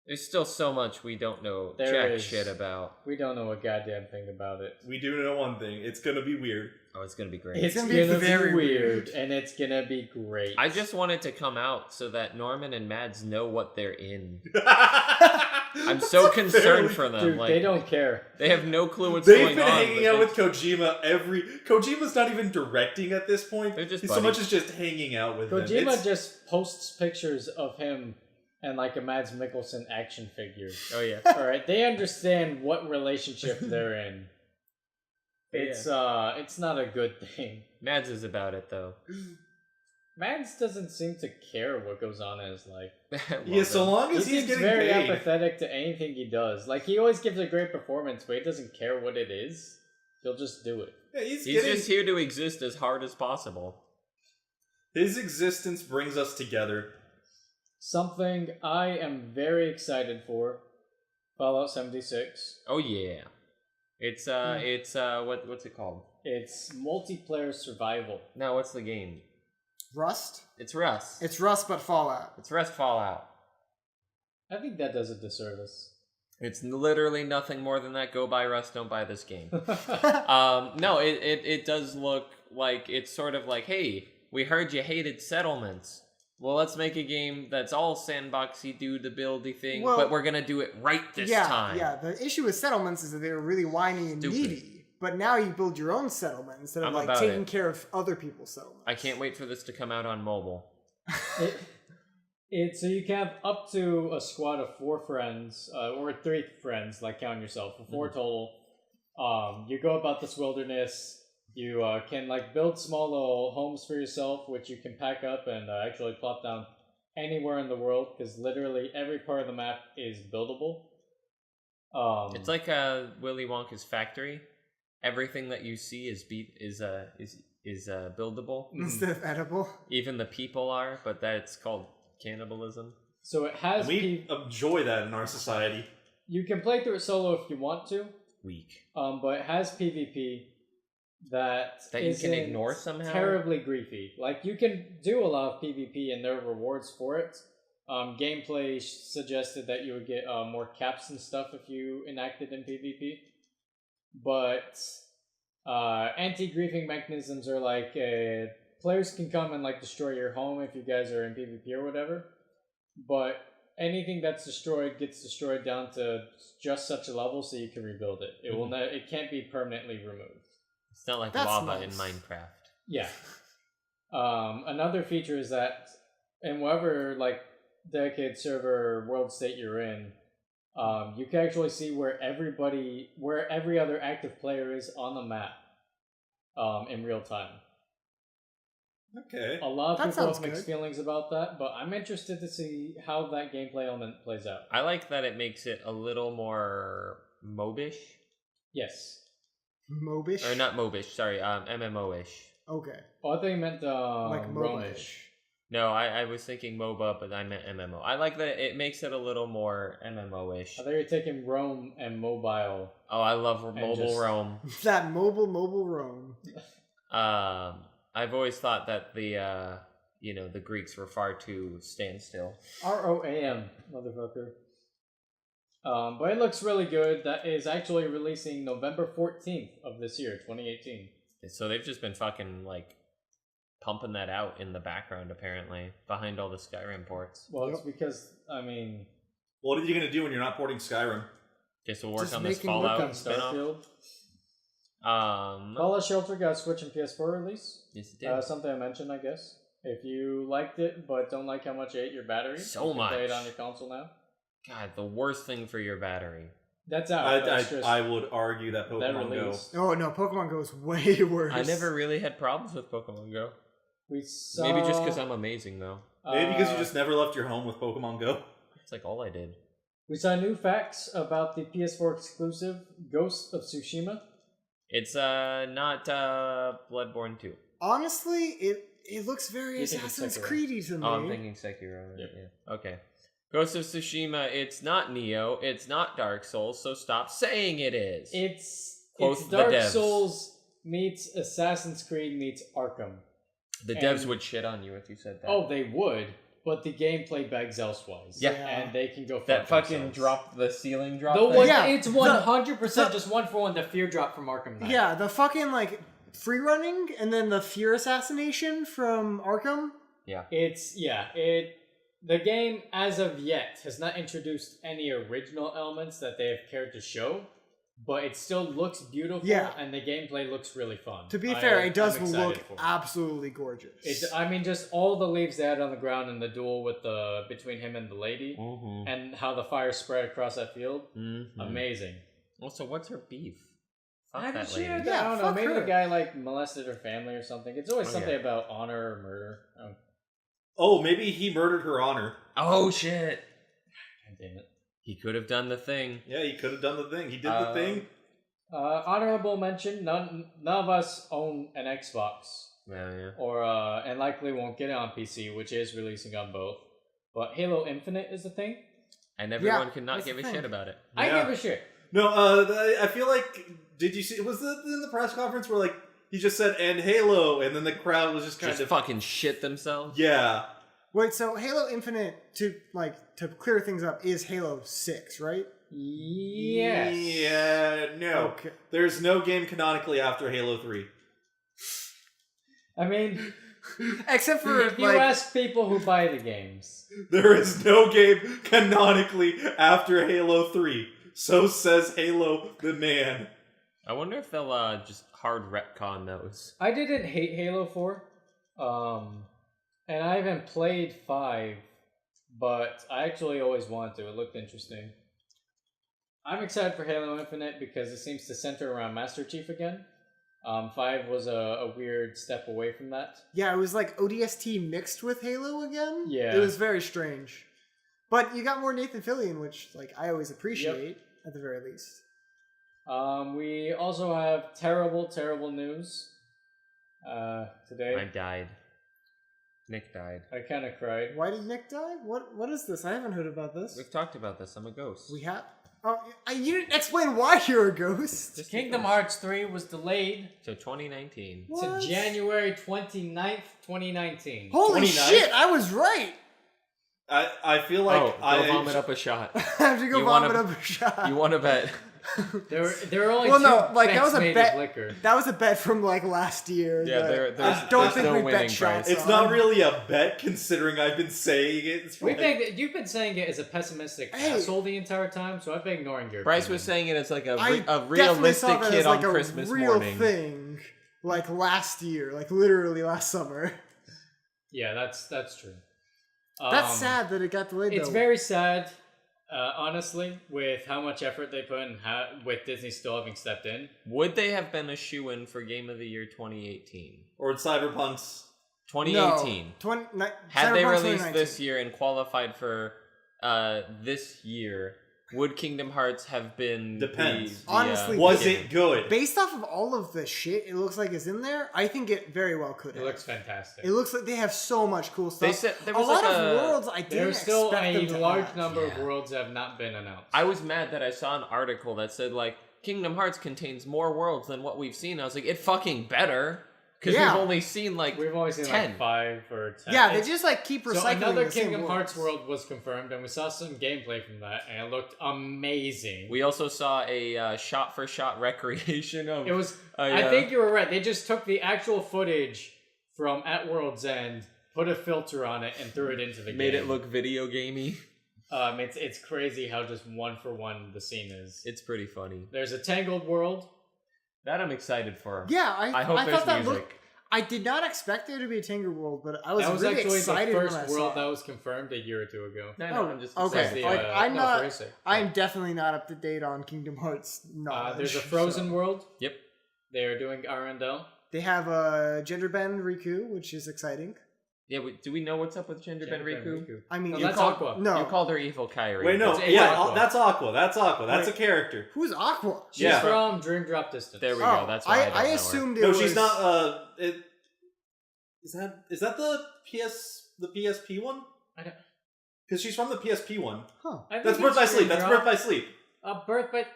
there's still so much we don't know There jack is. shit about. We don't know a goddamn thing about it. We do know one thing. It's gonna be weird. Oh, it's gonna be great. It's gonna gonna, be be very weird, weird. and it's gonna be great. I just want it to come out so that Norman and Mads know what they're in. I'm so concerned for them. Dude, like, they don't care. They have no clue what's They've going been on. hanging but out they- with Kojima Kojima's not even directing at this point. They're just He's so buddies. much as just hanging out with him. Kojima It's- just posts pictures of him and like a Mads Mikkelsen action figure. Oh yeah. Alright, they understand what relationship they're in. It's not a good thing. Mads is about it though. Mads doesn't seem to care what goes on in his life. Yeah, so long He as he's seems getting very paid. apathetic to anything he does. Like, he always gives a great performance, but he doesn't care what it is. He'll just do it. Yeah, He's getting, just here to exist as hard as possible. His existence brings us together. Something I am very excited for. Fallout 76. Oh yeah. It's what's it called? It's multiplayer survival. No, what's the game? Rust? It's Rust. It's Rust, but Fallout. It's Rust Fallout. I think that does a disservice. It's literally nothing more than that. Go buy Rust, don't buy this game. No, it does look like it's sort of like, hey, we heard you hated settlements. Well, let's make a game that's all sandboxy, do the buildy thing, Well, but we're gonna do it right this time. Yeah, the issue with settlements is that they were really whiny and Stupid. needy. But now you build your own settlement instead of I'm like about taking it. care of other people's settlements. I can't wait for this to come out on mobile. So you can have up to a squad of 4 friends, or 3 friends, like counting yourself, for 4 total. You go about this wilderness. You can like build small little homes for yourself, which you can pack up and actually plop down anywhere in the world, because literally every part of the map is buildable. It's like Willy Wonka's factory. Everything that you see is buildable. Instead of edible. Even the people are, but that's called cannibalism. So it has. And we enjoy that in our society. You can play through it solo if you want to. Weak. But it has PvP that you can ignore somehow. Terribly griefy. Like you can do a lot of PvP and there are rewards for it. Gameplay suggested that you would get more caps and stuff if you enacted in PvP. But anti-griefing mechanisms are like players can come and like destroy your home if you guys are in PvP or whatever. But anything that's destroyed gets destroyed down to just such a level so you can rebuild it. It will it can't be permanently removed. It's not like That's lava nice. in Minecraft. Yeah. Another feature is that in whatever like dedicated server world state you're in, you can actually see where every other active player is on the map in real time. Okay. A lot of That people sounds have mixed good. feelings about that, but I'm interested to see how that gameplay element plays out. I like that it makes it a little more mobish. Yes. Mobish? Or not mobish, sorry, MMO-ish. Okay. Oh, I thought you meant Like Romish. MOBA-ish. No, I was thinking MOBA, but I meant MMO. I like that it makes it a little more MMO-ish. I thought you were taking Rome and mobile. Oh, I love mobile just- Rome. That mobile Rome. I've always thought that the Greeks were far too standstill. ROAM, motherfucker. But it looks really good. That is actually releasing November 14th of this year, 2018. So they've just been fucking like pumping that out in the background, apparently, behind all the Skyrim ports. Well, it's because, I mean... What are you going to do when you're not porting Skyrim? Just to work Just on this making work Fallout on spin-off. Starfield. Fallout Shelter got a Switch and PS4 release. Yes, it did. Something I mentioned, I guess. If you liked it, but don't like how much it ate your battery, So you can play it much. on your console now. God, the worst thing for your battery. That's out. That's just I would argue that that Pokemon Go. release. Oh no, Pokemon Go is way worse. I never really had problems with Pokemon Go. We saw... Maybe just because I'm amazing, though. Maybe because you just never left your home with Pokemon Go. It's like all I did. We saw new facts about the PS4 exclusive Ghost of Tsushima. It's not Bloodborne 2. Honestly, it looks very You think it's Assassin's Sekiro. Creedy to me. Oh, I'm thinking Sekiro. Right? Yep. Yeah. Okay. Ghost of Tsushima, it's not Neo, it's not Dark Souls, so stop saying it is. It's Quote the Dark devs. Souls meets Assassin's Creed meets Arkham. The devs would shit on you if you said that. Oh, they would, but the gameplay begs elsewise. Yeah. And they can go fuck that fucking themselves. drop, the ceiling drop The thing? one, Yeah, it's 100% just 1-for-1 the fear drop from Arkham Knight. Yeah, the fucking like free running and then the fear assassination from Arkham. The game as of yet has not introduced any original elements that they have cared to show, but it still looks beautiful. Yeah. And the gameplay looks really fun. To be fair, it does I'm excited look for it. absolutely gorgeous. Just all the leaves they had on the ground in the duel with between him and the lady, Mm-hmm. and how the fire spread across that field. Mm-hmm. Amazing. Also, what's her beef? I Fuck haven't that shared lady. that. Yeah, I don't know. fuck Maybe her. the guy like molested her family or something. It's always Oh, something yeah. about honor or murder. Oh, maybe he murdered her honor. Oh, shit. God damn it. He could have done the thing. Yeah, he could have done the thing. He did the thing. Honorable mention: none of us own an Xbox, Yeah. or and likely won't get it on PC, which is releasing on both. But Halo Infinite is the thing. And everyone Yeah, could not that's give the a thing. shit about it. I Yeah. give a shit. No, I feel like, did you see, was it in the press conference where, like, he just said, and Halo, and then the crowd was just kind Just of, fucking shit themselves. yeah. Wait, so Halo Infinite to clear things up is Halo 6, right? Yes. Yeah, no. Okay. There's no game canonically after Halo 3. I mean, Except for if you ask people who buy the games, There is no game canonically after Halo 3. So says Halo the man. I wonder if they'll just hard retcon those. I didn't hate Halo 4, and I haven't played 5, but I actually always wanted to. It looked interesting. I'm excited for Halo Infinite because it seems to center around Master Chief again. 5 was a weird step away from that. Yeah, it was like ODST mixed with Halo again. Yeah. It was very strange. But you got more Nathan Fillion, which I always appreciate, at the very least. We also have terrible, terrible news today. I died. Nick died. I kind of cried. Why did Nick die? What is this? I haven't heard about this. We've talked about this. I'm a ghost. We have... Oh, you didn't explain why you're a ghost. Just Kingdom Hearts 3 was delayed to 2019. What? to January 29th, 2019. Holy 29th? shit, I was right. I feel like go vomit up a shot. I have to go You vomit wanna- up a shot. You want to bet? There are only Well, two no, like, that bets was a made bet- of liquor. That was a bet from last year. Yeah, that there's I don't there's think no we bet winning shots. price. it's not really a bet considering I've been saying it. It's We've like- been, you've been saying it as a pessimistic Hey. asshole the entire time, so I've been ignoring your Bryce opinion. was saying it as like a I definitely realistic saw that kid as on a Christmas real morning. thing, like last year, like literally last summer. Yeah, that's true. That's sad that it got delayed. It's though. very sad, honestly, with how much effort they put in, with Disney still having stepped in. Would they have been a shoo-in for Game of the Year 2018? or in Cyberpunk's 2018. Had they Cyberpunk released 2019. this year and qualified for this year, would Kingdom Hearts have been Depends. Honestly, was beginning? it good? Based off of all of the shit it looks like is in there, I think it very well could It have. looks fantastic. It looks like they have so much cool stuff. They said there a was lot like of worlds I didn't There's still expect a them to large have. number of Yeah. worlds that have not been announced. I was mad that I saw an article that said like Kingdom Hearts contains more worlds than what we've seen. I was like, it fucking better, because Yeah. we've only seen like We've only seen 10. like 5 or 10. Yeah, they It's- just keep recycling So another the same Kingdom Hearts worlds. world was confirmed, and we saw some gameplay from that, and it looked amazing. We also saw a shot-for-shot recreation of. It was. I I think you were right. They just took the actual footage from At World's End, put a filter on it, and threw it into the game. made it look video gamey. It's crazy how just one for one the scene is. It's pretty funny. There's a Tangled world. That I'm excited for. Yeah, I hope I there's thought that music. looked. I did not expect there to be a Tangled world, but I was That was really actually the excited when I first saw world it. that was confirmed a year or two ago. No, Oh, I'm just okay. excited. Like, I'm not- for his sake. I'm definitely not up to date on Kingdom Hearts knowledge. There's a Frozen so. world. Yep. They are doing Arendelle. They have a gender bend Riku, which is exciting. Yeah, do we know what's up with Gender Ben Riku? I mean, No, you that's called, Aqua. No, You called her Evil Kyrie. Wait, no, It's yeah, Aqua. that's Aqua. That's Aqua. That's Wait. a character. Who's Aqua? She's Yeah. from Dream Drop Distance. There we Oh, go. That's why I don't know her. assumed it No, was. she's not. Is that the PSP one? I don't- Because she's from the PSP one. Huh. I think That's Birth it's by Sleep. Dream That's Drop. Birth by Sleep. Birth by...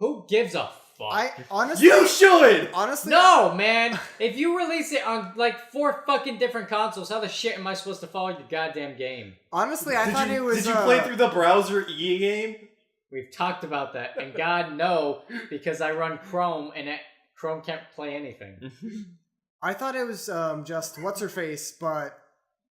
Who gives a fuck? I honestly. You should. Honestly. No, man! If you release it on, like, 4 fucking different consoles, how the shit am I supposed to follow your goddamn game? Honestly, I thought it was. Did you play through the browser EA game? We've talked about that, and God, no, because I run Chrome, and Chrome can't play anything. I thought it was just what's her face, but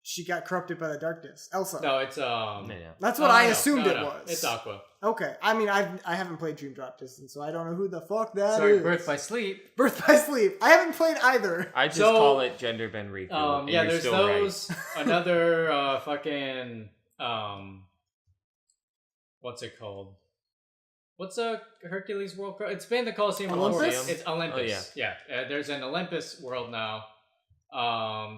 she got corrupted by the darkness. Elsa. No, it's, Yeah. That's what I no, assumed no, it no. was. It's Aqua. Okay. I mean, I haven't played Dream Drop Distance, so I don't know who the fuck that is. Sorry, Birth by Sleep. Birth by Sleep. I haven't played either. I just So, call it Gender Ben Riku. and Yeah, you're there's still those. Another fucking what's it called? What's a Hercules world called? It's been the Colosseum Olympus? before. It's Olympus. Oh, yeah. There's an Olympus world now.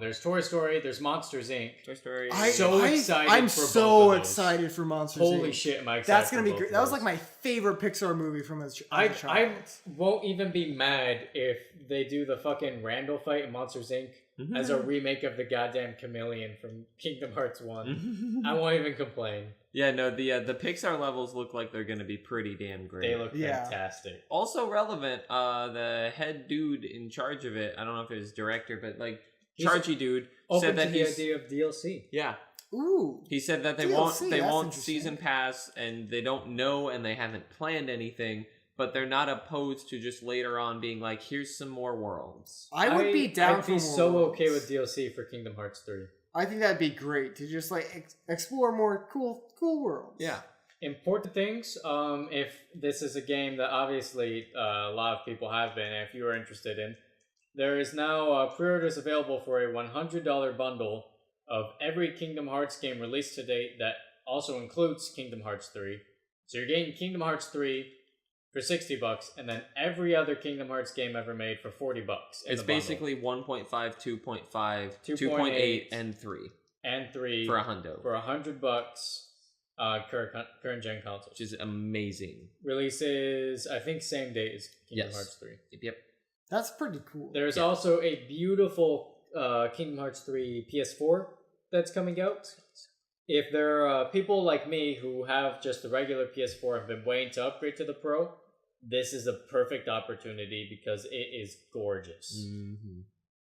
There's Toy Story. There's Monsters Inc. right. Toy Story. Excited I'm for both so of those. excited for Monsters Holy Inc. shit, am I excited That's gonna for be both great. of That was those. like my favorite Pixar movie from as a I child. won't even be mad if they do the fucking Randall fight in Monsters Inc. as a remake of the goddamn chameleon from Kingdom Hearts 1. I won't even complain. Yeah, no, the Pixar levels look like they're gonna be pretty damn great. They look Yeah. fantastic. Also relevant, the head dude in charge of it, I don't know if it was director, but like He's Chargy dude Open said that to the he's idea of DLC. yeah. Ooh. He said that they DLC, that's won't interesting. season pass and they don't know and they haven't planned anything, but they're not opposed to just later on being like, here's some more worlds. I would be down I'd for be more so worlds. okay with DLC for Kingdom Hearts 3. I think that'd be great to just like explore more cool worlds. Yeah. important things. If this is a game that obviously a lot of people have been, and if you are interested in, there is now pre-orders available for a $100 bundle of every Kingdom Hearts game released to date that also includes Kingdom Hearts 3. So you're getting Kingdom Hearts 3 for $60, and then every other Kingdom Hearts game ever made for $40. It's basically 1.5, 2.5, 2.8, and 3. And 3 for $100. For $100, current gen console. Which is amazing. Releases, I think, same day as Kingdom Hearts 3. Yep. That's pretty cool. There's also a beautiful Kingdom Hearts 3 PS4 that's coming out. If there are people like me who have just the regular PS4 and have been waiting to upgrade to the Pro, this is a perfect opportunity because it is gorgeous. Mm-hmm.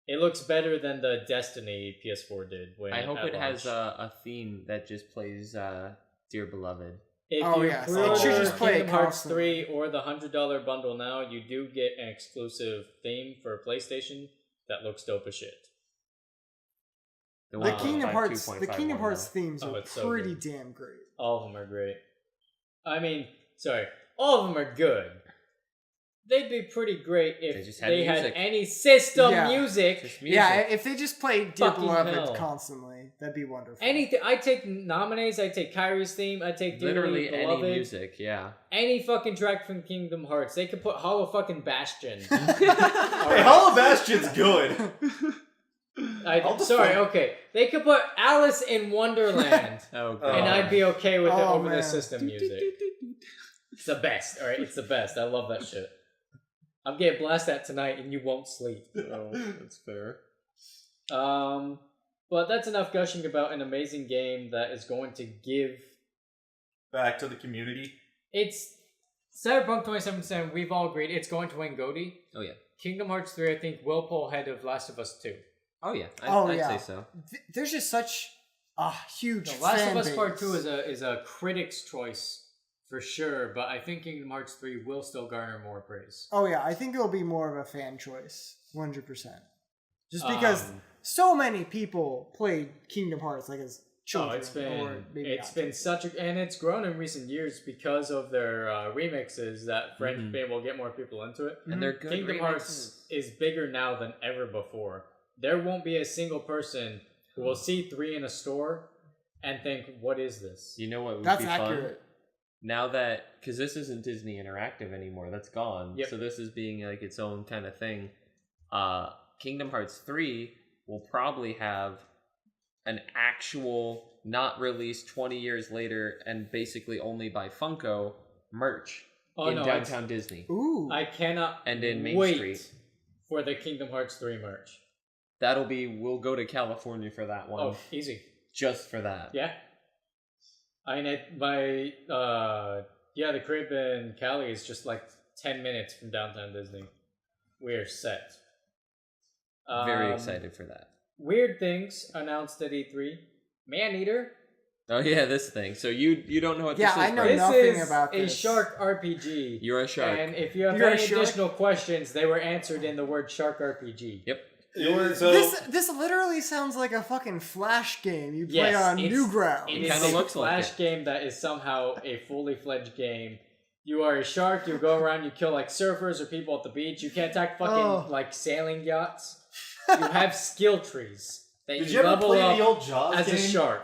It looks better than the Destiny PS4 did. I hope it has a theme that just plays Dear Beloved. If it should just play Kingdom Hearts constantly. 3 or the $100 bundle now, you do get an exclusive theme for PlayStation that looks dope as shit. The Kingdom Hearts themes are pretty damn great. All of them are great. I mean, sorry, all of them are good. They'd be pretty great if they had any system music. Yeah, if they just played Dear Fucking Beloved hell. constantly, that'd be wonderful. Anything. I take Nominees, I take Kyrie's theme, I take Literally Dearly any Beloved. music, yeah. Any fucking track from Kingdom Hearts. They could put Hollow fucking Bastion. Hey, Hollow Bastion's good. Okay. They could put Alice in Wonderland. God. And I'd be okay with it over the man. system music. It's the best, alright? It's the best. I love that shit. I'm getting blasted at tonight and you won't sleep. Oh, that's fair. But that's enough gushing about an amazing game that is going to give back to the community. It's Cyberpunk 2077. We've all agreed it's going to win GOTY. Oh yeah. Kingdom Hearts 3, I think, will pull ahead of Last of Us 2. Oh yeah. I'd say so. There's just such a huge Last fan of Us base. Part 2 is a critic's choice for sure, but I think Kingdom Hearts 3 will still garner more praise. Oh yeah, I think it'll be more of a fan choice, 100%. Just because so many people played Kingdom Hearts like as children. It's been such a, and it's grown in recent years because of their remixes that French will get more people into it. And they're good. Kingdom Hearts is bigger now than ever before. There won't be a single person who will see 3 in a store and think, "What is this?" You know what would That's be accurate. fun? Now that, because this isn't Disney Interactive anymore, that's gone. Yep. So this is being like its own kind of thing. Kingdom Hearts 3 will probably have an actual, not released 20 years later and basically only by Funko merch in downtown Disney. Ooh. I cannot And in Main wait Street. for the Kingdom Hearts 3 merch. We'll go to California for that one. Oh, easy. Just for that. Yeah. The crib in Cali is just like 10 minutes from downtown Disney. We're set. Very excited for that. Weird things announced at E3. Maneater. Oh yeah, this thing. So you don't know what this is. I know Bryce? nothing about This this. is a shark RPG. You're a shark. And if you have You're a any shark? additional questions, they were answered in the word shark RPG. Yep. This literally sounds like a fucking Flash game you play on Newgrounds. It kinda is a looks like Flash it. game that is somehow a fully fledged game. You are a shark, you go around, you kill like surfers or people at the beach. You can attack fucking like sailing yachts. You have skill trees that Did you you ever level play up the old Jaws as game? a shark.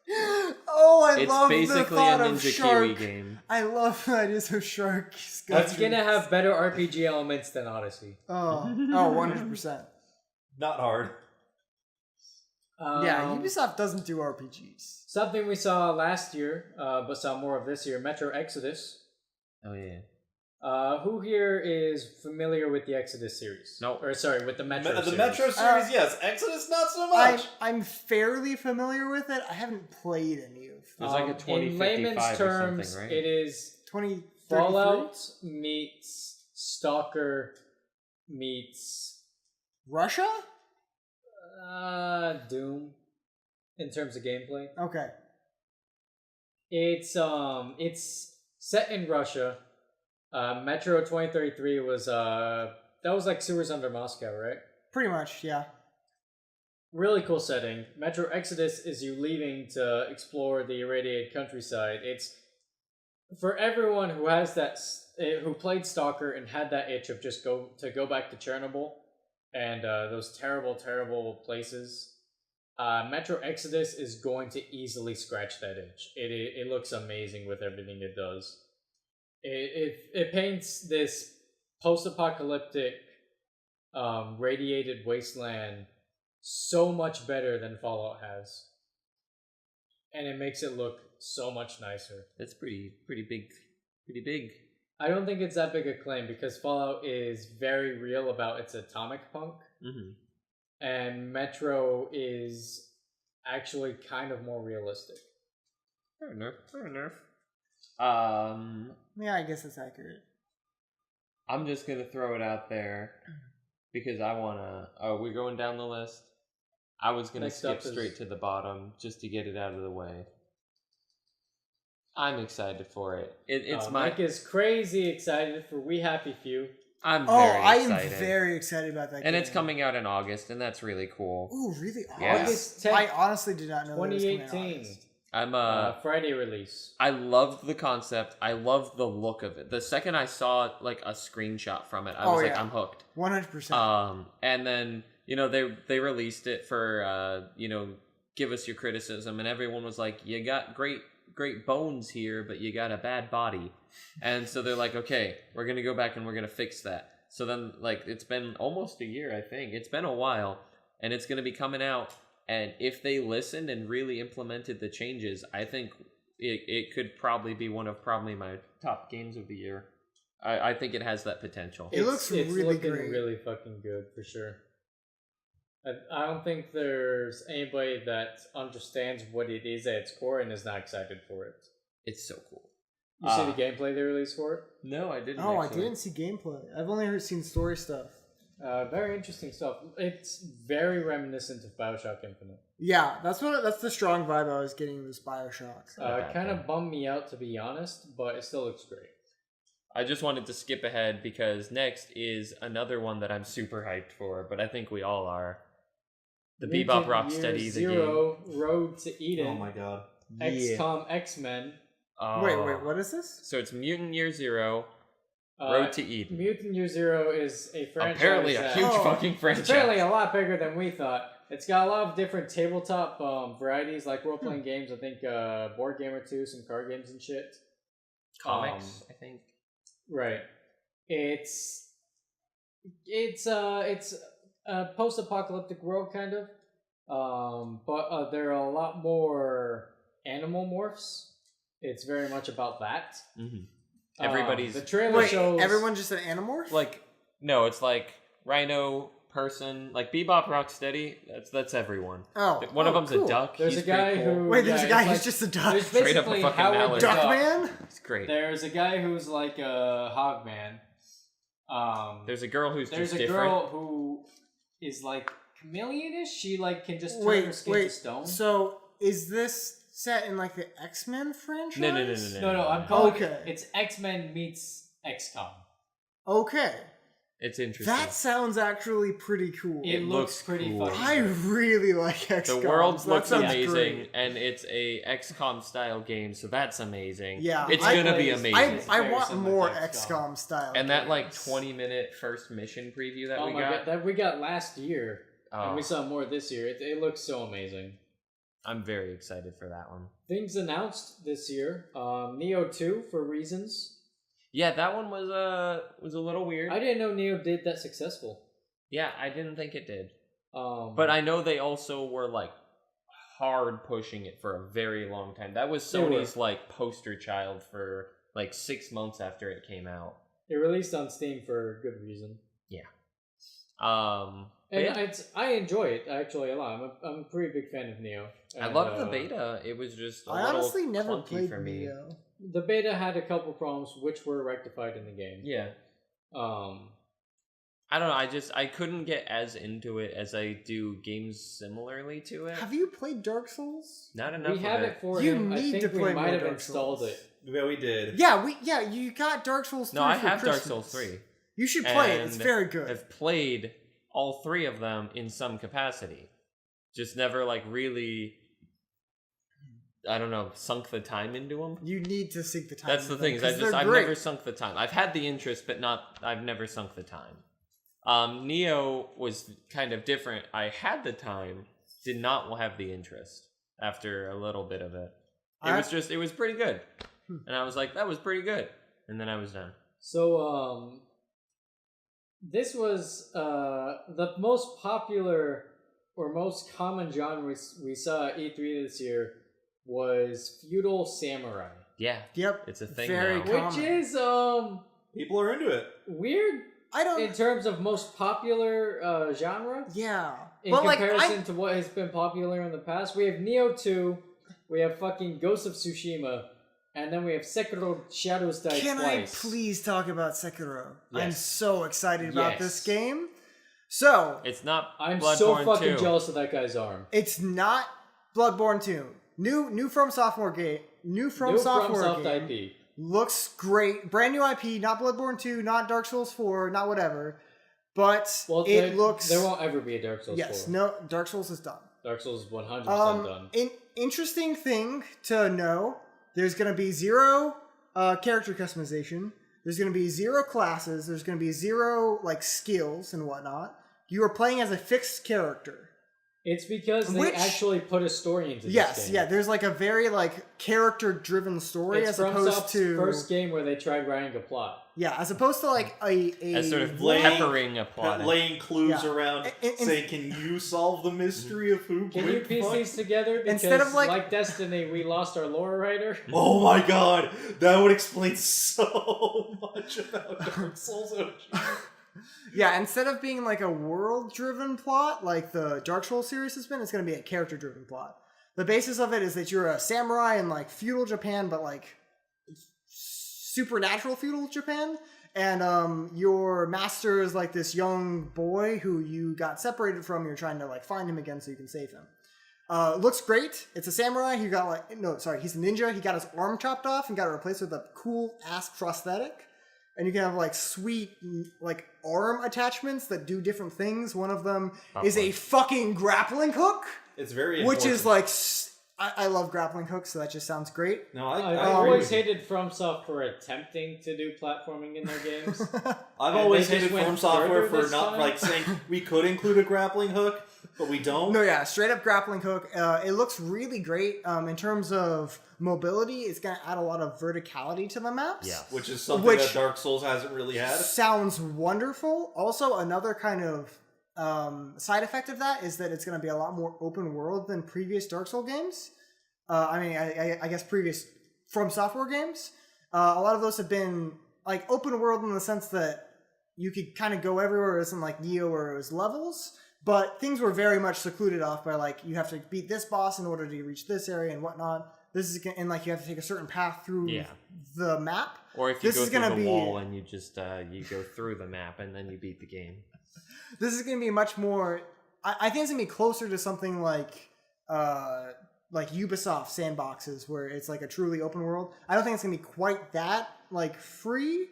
I It's love the basically thought a of Ninja shark. Kiwi game. I love the ideas of shark. It's gonna have better RPG elements than Odyssey. 100%. Not hard. Yeah, Ubisoft doesn't do RPGs. Something we saw last year, but saw more of this year, Metro Exodus. Oh yeah. Who here is familiar with the Exodus series? No. Or sorry, with the Metro series. The Metro series, yes. Exodus, not so much. I'm fairly familiar with it. I haven't played any of them. There's like a in 2055 layman's or terms, something, right? it is 2033? Fallout meets Stalker meets Russia? Doom in terms of gameplay. Okay. It's set in Russia. Metro 2033 was that was like sewers under Moscow, right? Pretty much, yeah. Really cool setting. Metro Exodus is you leaving to explore the irradiated countryside. It's for everyone who has who played Stalker and had that itch of just go back to Chernobyl and those terrible places, Metro Exodus is going to easily scratch that itch. It looks amazing with everything it does. It paints this post-apocalyptic radiated wasteland so much better than Fallout has, and it makes it look so much nicer. That's pretty big. I don't think it's that big a claim because Fallout is very real about its atomic punk, and Metro is actually kind of more realistic. Fair enough. Yeah, I guess that's accurate. I'm just gonna throw it out there because I wanna. Oh, we're going down the list. I was gonna skip straight to the bottom just to get it out of the way. I'm excited for it. It's Mike is crazy excited for We Happy Few. I'm very excited. I am very excited about that game. And it's coming out in August, and that's really cool. Ooh, really? Yeah. August 10th, I honestly did not know 2018. that was coming out in August. I'm Friday release. I loved the concept. I loved the look of it. The second I saw like a screenshot from it, I was like, I'm hooked. 100%. And then they released it for give us your criticism, and everyone was like, you got great bones here, but you got a bad body. And so they're like, okay, we're gonna go back and we're gonna fix that. So then it's been almost a year, I think. It's been a while, and it's gonna be coming out. And if they listened and really implemented the changes, I think it could probably be one of my top games of the year. I think it has that potential. It looks really looking great. Really fucking good, for sure. I don't think there's anybody that understands what it is at its core and is not excited for it. It's so cool. You see the gameplay they released for it? No, I didn't. Oh, actually. I didn't see gameplay. I've only seen story stuff. Very interesting stuff. It's very reminiscent of BioShock Infinite. Yeah, that's the strong vibe I was getting in this BioShock. Kind of bummed me out, to be honest, but it still looks great. I just wanted to skip ahead because next is another one that I'm super hyped for, but I think we all are. The Bebop Rocksteady, the Zero, Road to Eden. Oh my god. XCOM X-Men. Wait, what is this? So it's Mutant Year Zero, Road to Eden. Mutant Year Zero is a franchise. Apparently a huge fucking franchise. Apparently a lot bigger than we thought. It's got a lot of different tabletop varieties, like role-playing games. I think Board Game or 2, some card games and shit. Comics, I think. Right. It's a post-apocalyptic world, kind of. But there are a lot more animal morphs. It's very much about that. Mm-hmm. Everybody's... The trailer shows... everyone just an animorph? No, it's like Rhino, person, like Bebop Rocksteady, that's everyone. One of them's cool. a duck. There's a guy who... Wait, there's a guy who's just a duck? There's Straight up a basically fucking Howard mallard. Duck Man? It's great. There's a guy who's like a hog man. There's a girl who's just different. There's a girl who is like chameleonish. She like can just turn her skin to stone. So is this set in like the X-Men franchise? No. I'm calling it's X-Men meets XCOM. Okay. It's interesting. That sounds actually pretty cool. It looks pretty cool. fucking I really like XCOM. The world looks amazing, great. and it's a XCOM style game, so that's amazing. Yeah, it's gonna be amazing. I want more XCOM style. And games. that 20-minute first mission preview that we got. God, that we got last year, and we saw more this year. It looks so amazing. I'm very excited for that one. Things announced this year: Neo 2 for reasons. Yeah, that one was a little weird. I didn't know Neo did that successful. Yeah, I didn't think it did. But I know they also were hard pushing it for a very long time. That was Sony's poster child for 6 months after it came out. It released on Steam for good reason. Yeah. I enjoy it actually a lot. I'm a pretty big fan of Neo. I loved the beta. It was just I honestly never played for me. Neo. The beta had a couple problems which were rectified in the game. Yeah. I don't know. I couldn't get as into it as I do games similarly to it. Have you played Dark Souls? Not enough. We have it for you him. need I think to play we might have Dark installed Souls. it. Yeah, we did. Yeah, you got Dark Souls 3 No, I for have Christmas. Dark Souls 3. You should play it. It's very good. I've played all 3 of them in some capacity. Just never really I don't know, sunk the time into them. You need to sink the time. That's the thing. I've never sunk the time. I've had the interest, but I've never sunk the time. Neo was kind of different. I had the time, did not have the interest after a little bit of it. It was pretty good. And I was like, that was pretty good. And then I was done. So, this was the most popular or most common genre we saw at E3 this year was feudal samurai. Yeah. Yep. It's a thing Very now. common. Which is people are into it. Weird. I don't. In terms of most popular genre. Yeah. In comparison to what has been popular in the past, we have Neo 2, we have fucking Ghost of Tsushima, and then we have Sekiro Shadows Die Can Twice. I please talk about Sekiro? Yes. I'm so excited about this game. So it's not. I'm Bloodborne so fucking 2. jealous of that guy's arm. It's not Bloodborne 2. New From Software game. New From Software game. IP. Looks great. Brand new IP. Not Bloodborne 2. Not Dark Souls 4. Not whatever. But it looks. There won't ever be a Dark Souls 4. Yes. No. Dark Souls is done. Dark Souls is 100% done. An interesting thing to know. There's going to be 0 character customization. There's going to be 0 classes. There's going to be 0 skills and whatnot. You are playing as a fixed character. It's because they actually put a story into this game. Yeah. There's a very character-driven story it's as from opposed to first game where they tried writing a plot. Yeah, as opposed to as sort of peppering a plot, laying clues around, saying, "Can you solve the mystery of who?" Can you piece these together? Because instead of like Destiny, we lost our lore writer. Oh my god, that would explain so much about Dark Souls OG. Yeah, instead of being a world-driven plot like the Dark Souls series has been, it's going to be a character-driven plot. The basis of it is that you're a samurai in feudal Japan, but supernatural feudal Japan, and your master is this young boy who you got separated from. You're trying to find him again so you can save him. Looks great. It's a samurai. He got he's a ninja. He got his arm chopped off and got it replaced with a cool ass prosthetic. And you can have sweet arm attachments that do different things. One of them is a fucking grappling hook. It's very important. Which is I love grappling hooks, so that just sounds great. No, I've always hated FromSoft for attempting to do platforming in their games. I've always hated From Software for not saying we could include a grappling hook, but we don't. No, yeah, straight up grappling hook. It looks really great. In terms of mobility, it's going to add a lot of verticality to the maps. Yeah, which is something that Dark Souls hasn't really had. Sounds wonderful. Also, another kind of side effect of that is that it's going to be a lot more open world than previous Dark Souls games. I guess previous From Software games. A lot of those have been open world in the sense that you could kind of go everywhere. It isn't like Neo where it was levels, but things were very much secluded off by you have to beat this boss in order to reach this area and whatnot. This is and you have to take a certain path through the map. Or if you go through the wall and you just you go through the map and then you beat the game. This is going to be much more. I think it's going to be closer to something like Ubisoft sandboxes, where it's a truly open world. I don't think it's going to be quite that free,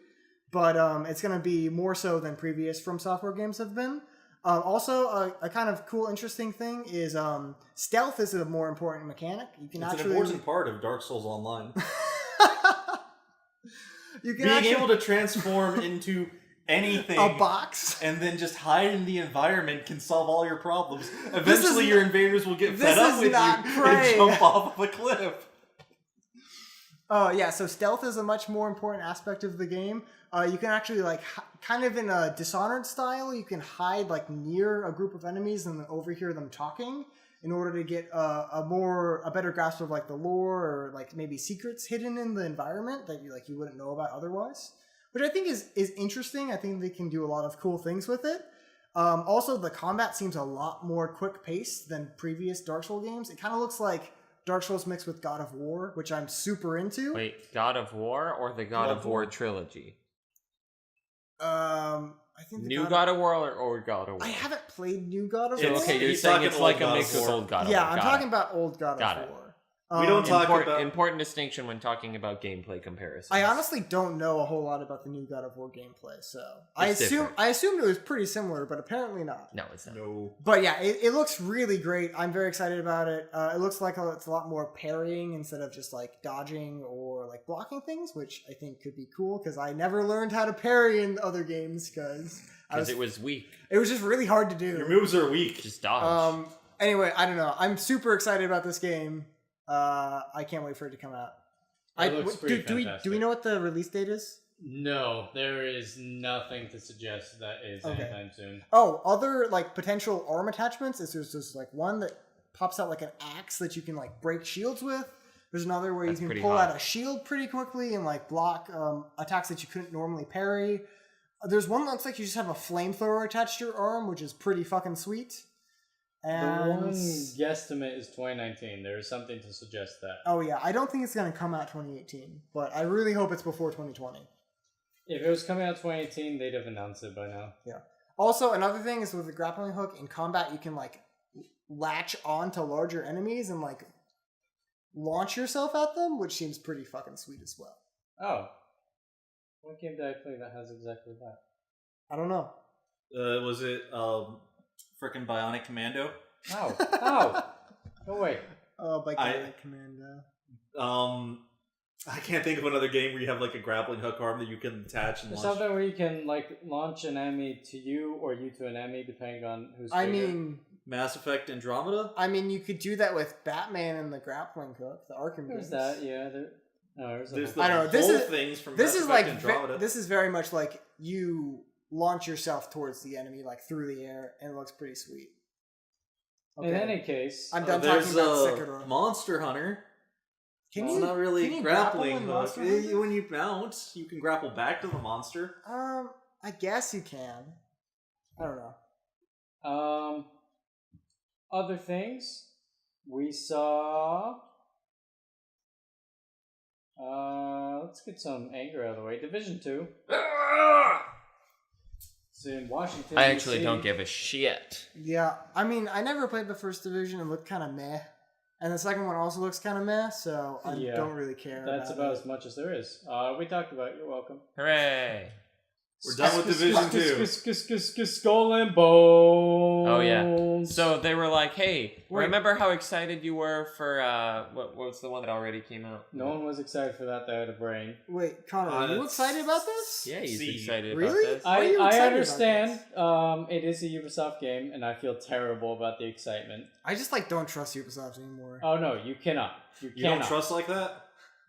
but it's going to be more so than previous From Software games have been. Also, a kind of cool, interesting thing is stealth is a more important mechanic. You can it's an important part of Dark Souls Online. You can being able to transform into anything, a box, and then just hide in the environment can solve all your problems. Eventually, your invaders will get fed up with you and jump off of a cliff. Yeah, so stealth is a much more important aspect of the game. You can actually kind of in a Dishonored style, you can hide near a group of enemies and then overhear them talking in order to get a better grasp of the lore or maybe secrets hidden in the environment that you wouldn't know about otherwise. Which I think is interesting. I think they can do a lot of cool things with it. Also, the combat seems a lot more quick-paced than previous Dark Souls games. It kind of looks like Dark Souls mixed with God of War, which I'm super into. Wait, God of War or the God of War trilogy? I think New God of War or old God of War? I haven't played New God of War. Okay, you're saying it's like a mix with old God of War. Yeah, I'm talking about old God of War. We don't talk about... Important distinction when talking about gameplay comparisons. I honestly don't know a whole lot about the new God of War gameplay, so I different. assumed it was pretty similar, but apparently not. No, it's not. No. But yeah, it looks really great. I'm very excited about it. It looks like it's a lot more parrying instead of just like dodging or like blocking things, which I think could be cool because I never learned how to parry in other games because it was weak. It was just really hard to do. Your moves are weak. Just dodge. Anyway, I don't know. I'm super excited about this game. I can't wait for it to come out. It looks pretty fantastic. Do we know what the release date is? No, there is nothing to suggest that is anytime soon. Oh, other like potential arm attachments is there's like one that pops out like an axe that you can like break shields with. There's another where you can pull out a shield pretty quickly and like block attacks that you couldn't normally parry. There's one that looks like you just have a flamethrower attached to your arm, which is pretty fucking sweet. And the one guesstimate is 2019. There is something to suggest that. Oh yeah, I don't think it's going to come out 2018, but I really hope it's before 2020. If it was coming out 2018, they'd have announced it by now. Yeah. Also, another thing is with the grappling hook in combat, you can like latch on to larger enemies and like launch yourself at them, which seems pretty fucking sweet as well. Oh. What game did I play that has exactly that? I don't know. Was it frickin' Bionic Commando? Ow. Ow. No way. Oh, Bionic Commando. I can't think of another game where you have like a grappling hook arm that you can attach and There's launch. something where you can like launch an enemy to you or you to an enemy depending on who's bigger. I mean, Mass Effect Andromeda? I mean, you could do that with Batman and the grappling hook, the Arkham There's games. that, yeah. There's the I don't know. whole things from Mass Effect like Andromeda. this is very much like you launch yourself towards the enemy like through the air, and it looks pretty sweet. Okay. In any case, I'm done talking about Sekiro. Monster Hunter. It's not really grappling hook. Monster Hunter? When you mount, you can grapple back to the monster. I guess you can. I don't know. Other things we saw. Let's get some anger out of the way. Division 2. It's in Washington. I actually DC. don't give a shit. Yeah, I mean, I never played the first Division and looked kind of meh. And the second one also looks kind of meh, so I don't really care. That's about as much as there is. We talked about it. You're welcome. Hooray! We're done with Division 2. Skull and Bones. Oh yeah. So they were like, "Hey, Wait. remember how excited you were for what was the one that already came out?" No one was excited for that. They had a brain. Wait, Connor, are you excited about this? Yeah, he's See. excited Really? about this. Why are you I excited about understand. It is a Ubisoft game, and I feel terrible about the excitement. I just like don't trust Ubisoft anymore. Oh no, you cannot. You You don't cannot. trust like that?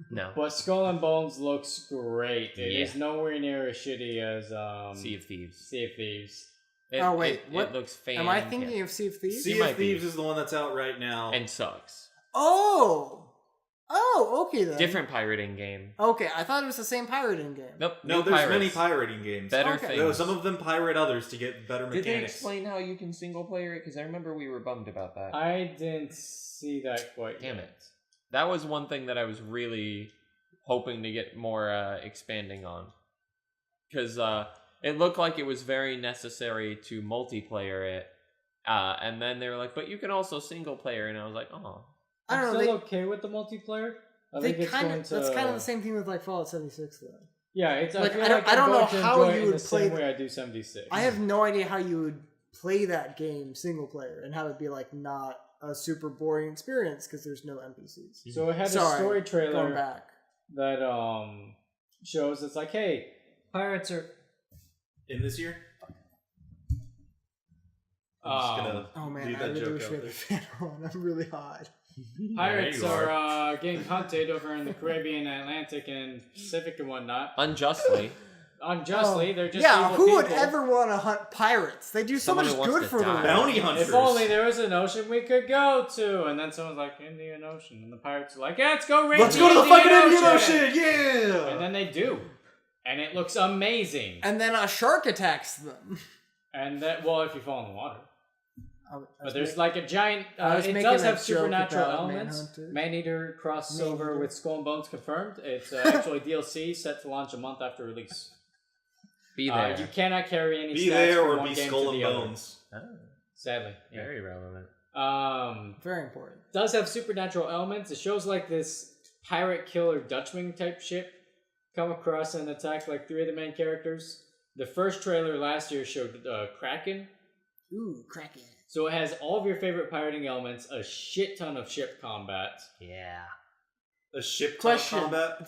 No. But Skull and Bones looks great. It Yeah. is nowhere near as shitty as Sea of Thieves. Sea of Thieves. It, wait, what? It looks fantastic. Am I thinking of Sea of Thieves? Sea might of be. Thieves is the one that's out right now. And sucks. Oh, okay then. Different pirating game. Okay, I thought it was the same pirating game. Nope. no, new there's pirates. many pirating games. Better Okay. things. No, some of them pirate others to get better Did they mechanics. explain how you can single player it? Because I remember we were bummed about that. I didn't see that quite Damn yet. it. That was one thing that I was really hoping to get more expanding on. Because it looked like it was very necessary to multiplayer it. And then they were like, but you can also single player. And I was like, oh. I don't I'm know. still okay with the multiplayer. I think it's going to... That's kind of the same thing with like Fallout 76 though. Yeah, it's. Like, I feel I don't- like I don't I'm know going to how enjoy it you in would the same play way I do 76. I have no idea how you would play that game single player and have it be like not a super boring experience because there's no NPCs. So it had Sorry, a story Going trailer back. that shows it's like, hey, pirates are. In this year? I'm just gonna Oh man, leave I that really joke wish out we had the there. fan on. I'm really hot. Pirates you are getting hunted over in the Caribbean, Atlantic, and Pacific and whatnot. Unjustly. Unjustly, they're just yeah, evil who would people. ever want to hunt pirates? They do so Someone much who wants good to for the die. world. Bounty hunters. If only there was an ocean we could go to, and then someone's like Indian Ocean, and the pirates are like, yeah, let's go raid Let's go to the fucking Indian Ocean! And Yeah! then they do, and it looks amazing. And then a shark attacks them. And that, well, if you fall in the water. But there's like like a giant. I was It making does a have joke supernatural about elements. Manhunter. Maneater crossover Maneater. with Skull and Bones confirmed. It's actually DLC set to launch a month after release. Be there. You cannot carry any Be stats there from or one be game Skull to and the other. Bones. Oh, Sadly, yeah. very relevant. Very important. Does have supernatural elements. It shows like this pirate killer Dutchman type ship come across and attack like 3 of the main characters. The first trailer last year showed Kraken. Ooh, Kraken. So it has all of your favorite pirating elements, a shit ton of ship combat. Yeah. A ship Question. combat.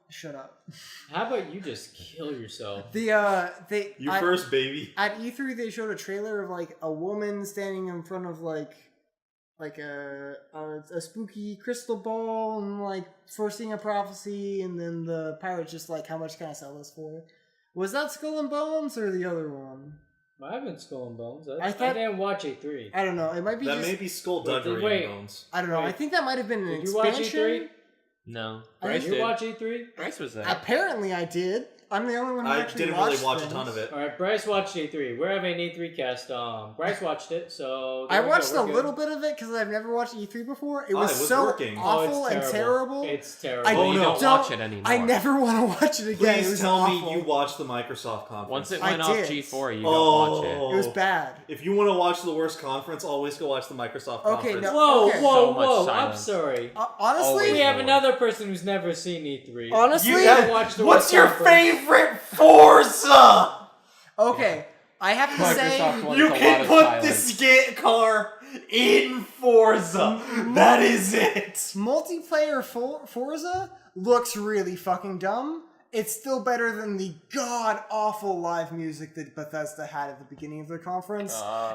Shut up. How about you just kill yourself? First, baby. At E3, they showed a trailer of like a woman standing in front of like a spooky crystal ball and like foreseeing a prophecy, and then the pirate's just like, how much can I sell this for? Was that Skull and Bones or the other one? I haven't Skull and Bones. I didn't watch E3. I don't know. It might be That just, may be Skullduggery and Bones. I don't know. I think that might have been an Did you watch expansion. E3? No. Did You watch E3? Bryce was there. Apparently, I did. I'm the only one who I actually didn't watched really watch things. a ton of it. Alright, Bryce watched E3. We're having an E3 cast. Bryce watched it, so... I watched we're a good. little bit of it because I've never watched E3 before. It was, was so working. awful and terrible. It's terrible. I Well, you don't don't watch it anymore. I never want to watch it again. It Please was tell awful. me you watched the Microsoft conference. Once it I went off did. G4, you don't watch it. It was bad. If you want to watch the worst conference, always go watch the Microsoft Okay, conference. no. Whoa, Okay. whoa, So much whoa! I'm silence. sorry. Honestly, Always. We have another person who's never seen E3. Honestly, You gotta watch the What's worst your conference. favorite Forza? okay, I have to say, Microsoft wants You a lot can of put silence. this car in Forza. That is it. multiplayer Forza looks really fucking dumb. It's still better than the god-awful live music that Bethesda had at the beginning of the conference.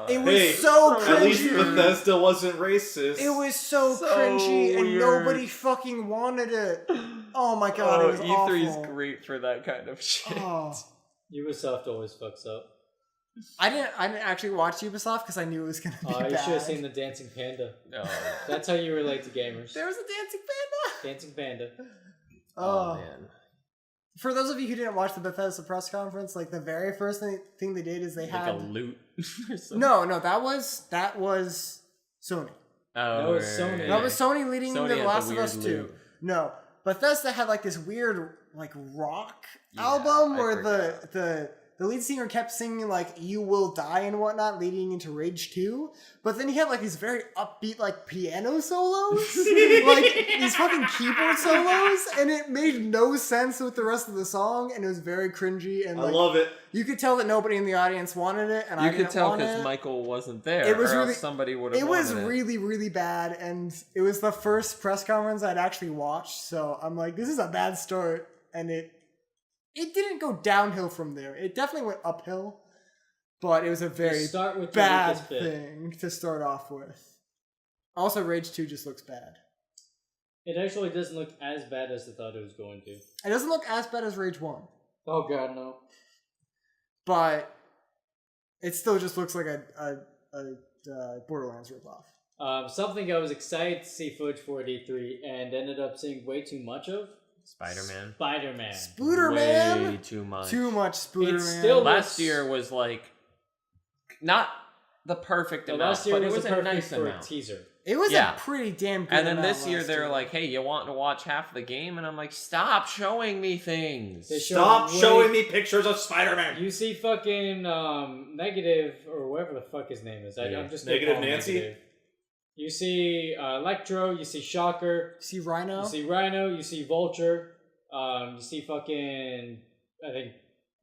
It was Hey, so at least cringy. Bethesda wasn't racist. It was so So cringy, and weird. nobody fucking wanted it. Oh my god, it was E3 awful. is great for that kind of shit. Oh. Ubisoft always fucks up. I didn't actually watch Ubisoft because I knew it was gonna be Oh, bad. you should have seen the Dancing Panda. No. That's how you relate to gamers. There was a dancing panda. Dancing Panda. Oh, man. For those of you who didn't watch the Bethesda press conference, like the very first thing they did is they Like had a loot. or something. no, that was Sony. Oh, That was Sony. right. That was Sony leading Sony into The had Last the of Us weird 2. loot. No, Bethesda had like this weird like rock Yeah, album I where forgot. the lead singer kept singing like "You Will Die" and whatnot, leading into Rage 2. But then he had like these very upbeat like piano solos, like these fucking keyboard solos, and it made no sense with the rest of the song, and it was very cringy. And I like, love it. you could tell that nobody in the audience wanted it, and I You didn't could tell want because it. Michael wasn't there. It was or really- else somebody would have It was wanted really, really bad, and it was the first press conference I'd actually watched, so I'm like, this is a bad start, and it didn't go downhill from there. It definitely went uphill, but it was a very Start with the bad weakest bit. thing to start off with. Also, Rage 2 just looks bad. It actually doesn't look as bad as I thought it was going to. It doesn't look as bad as Rage 1, Oh god, no. but it still just looks like a Borderlands ripoff. Something I was excited to see footage for at E3 and ended up seeing way too much of. Spider-Man. Spider-Man. Spooderman! Way too much. Too much Spooderman. It's still- Last year was like not the perfect The amount, last year but was it was a a perfect nice for amount. a teaser. It was Yeah. a pretty damn good And then amount this year last they're year. like, "Hey, you want to watch half the game?" And I'm like, "Stop showing me things." They show Stop way- showing me pictures of Spider-Man. You see fucking Negative, or whatever the fuck his name is. I'm just gonna Negative call him Nancy? Negative. You see Electro, you see Shocker, See Rhino? you see Rhino, you see Vulture, you see fucking,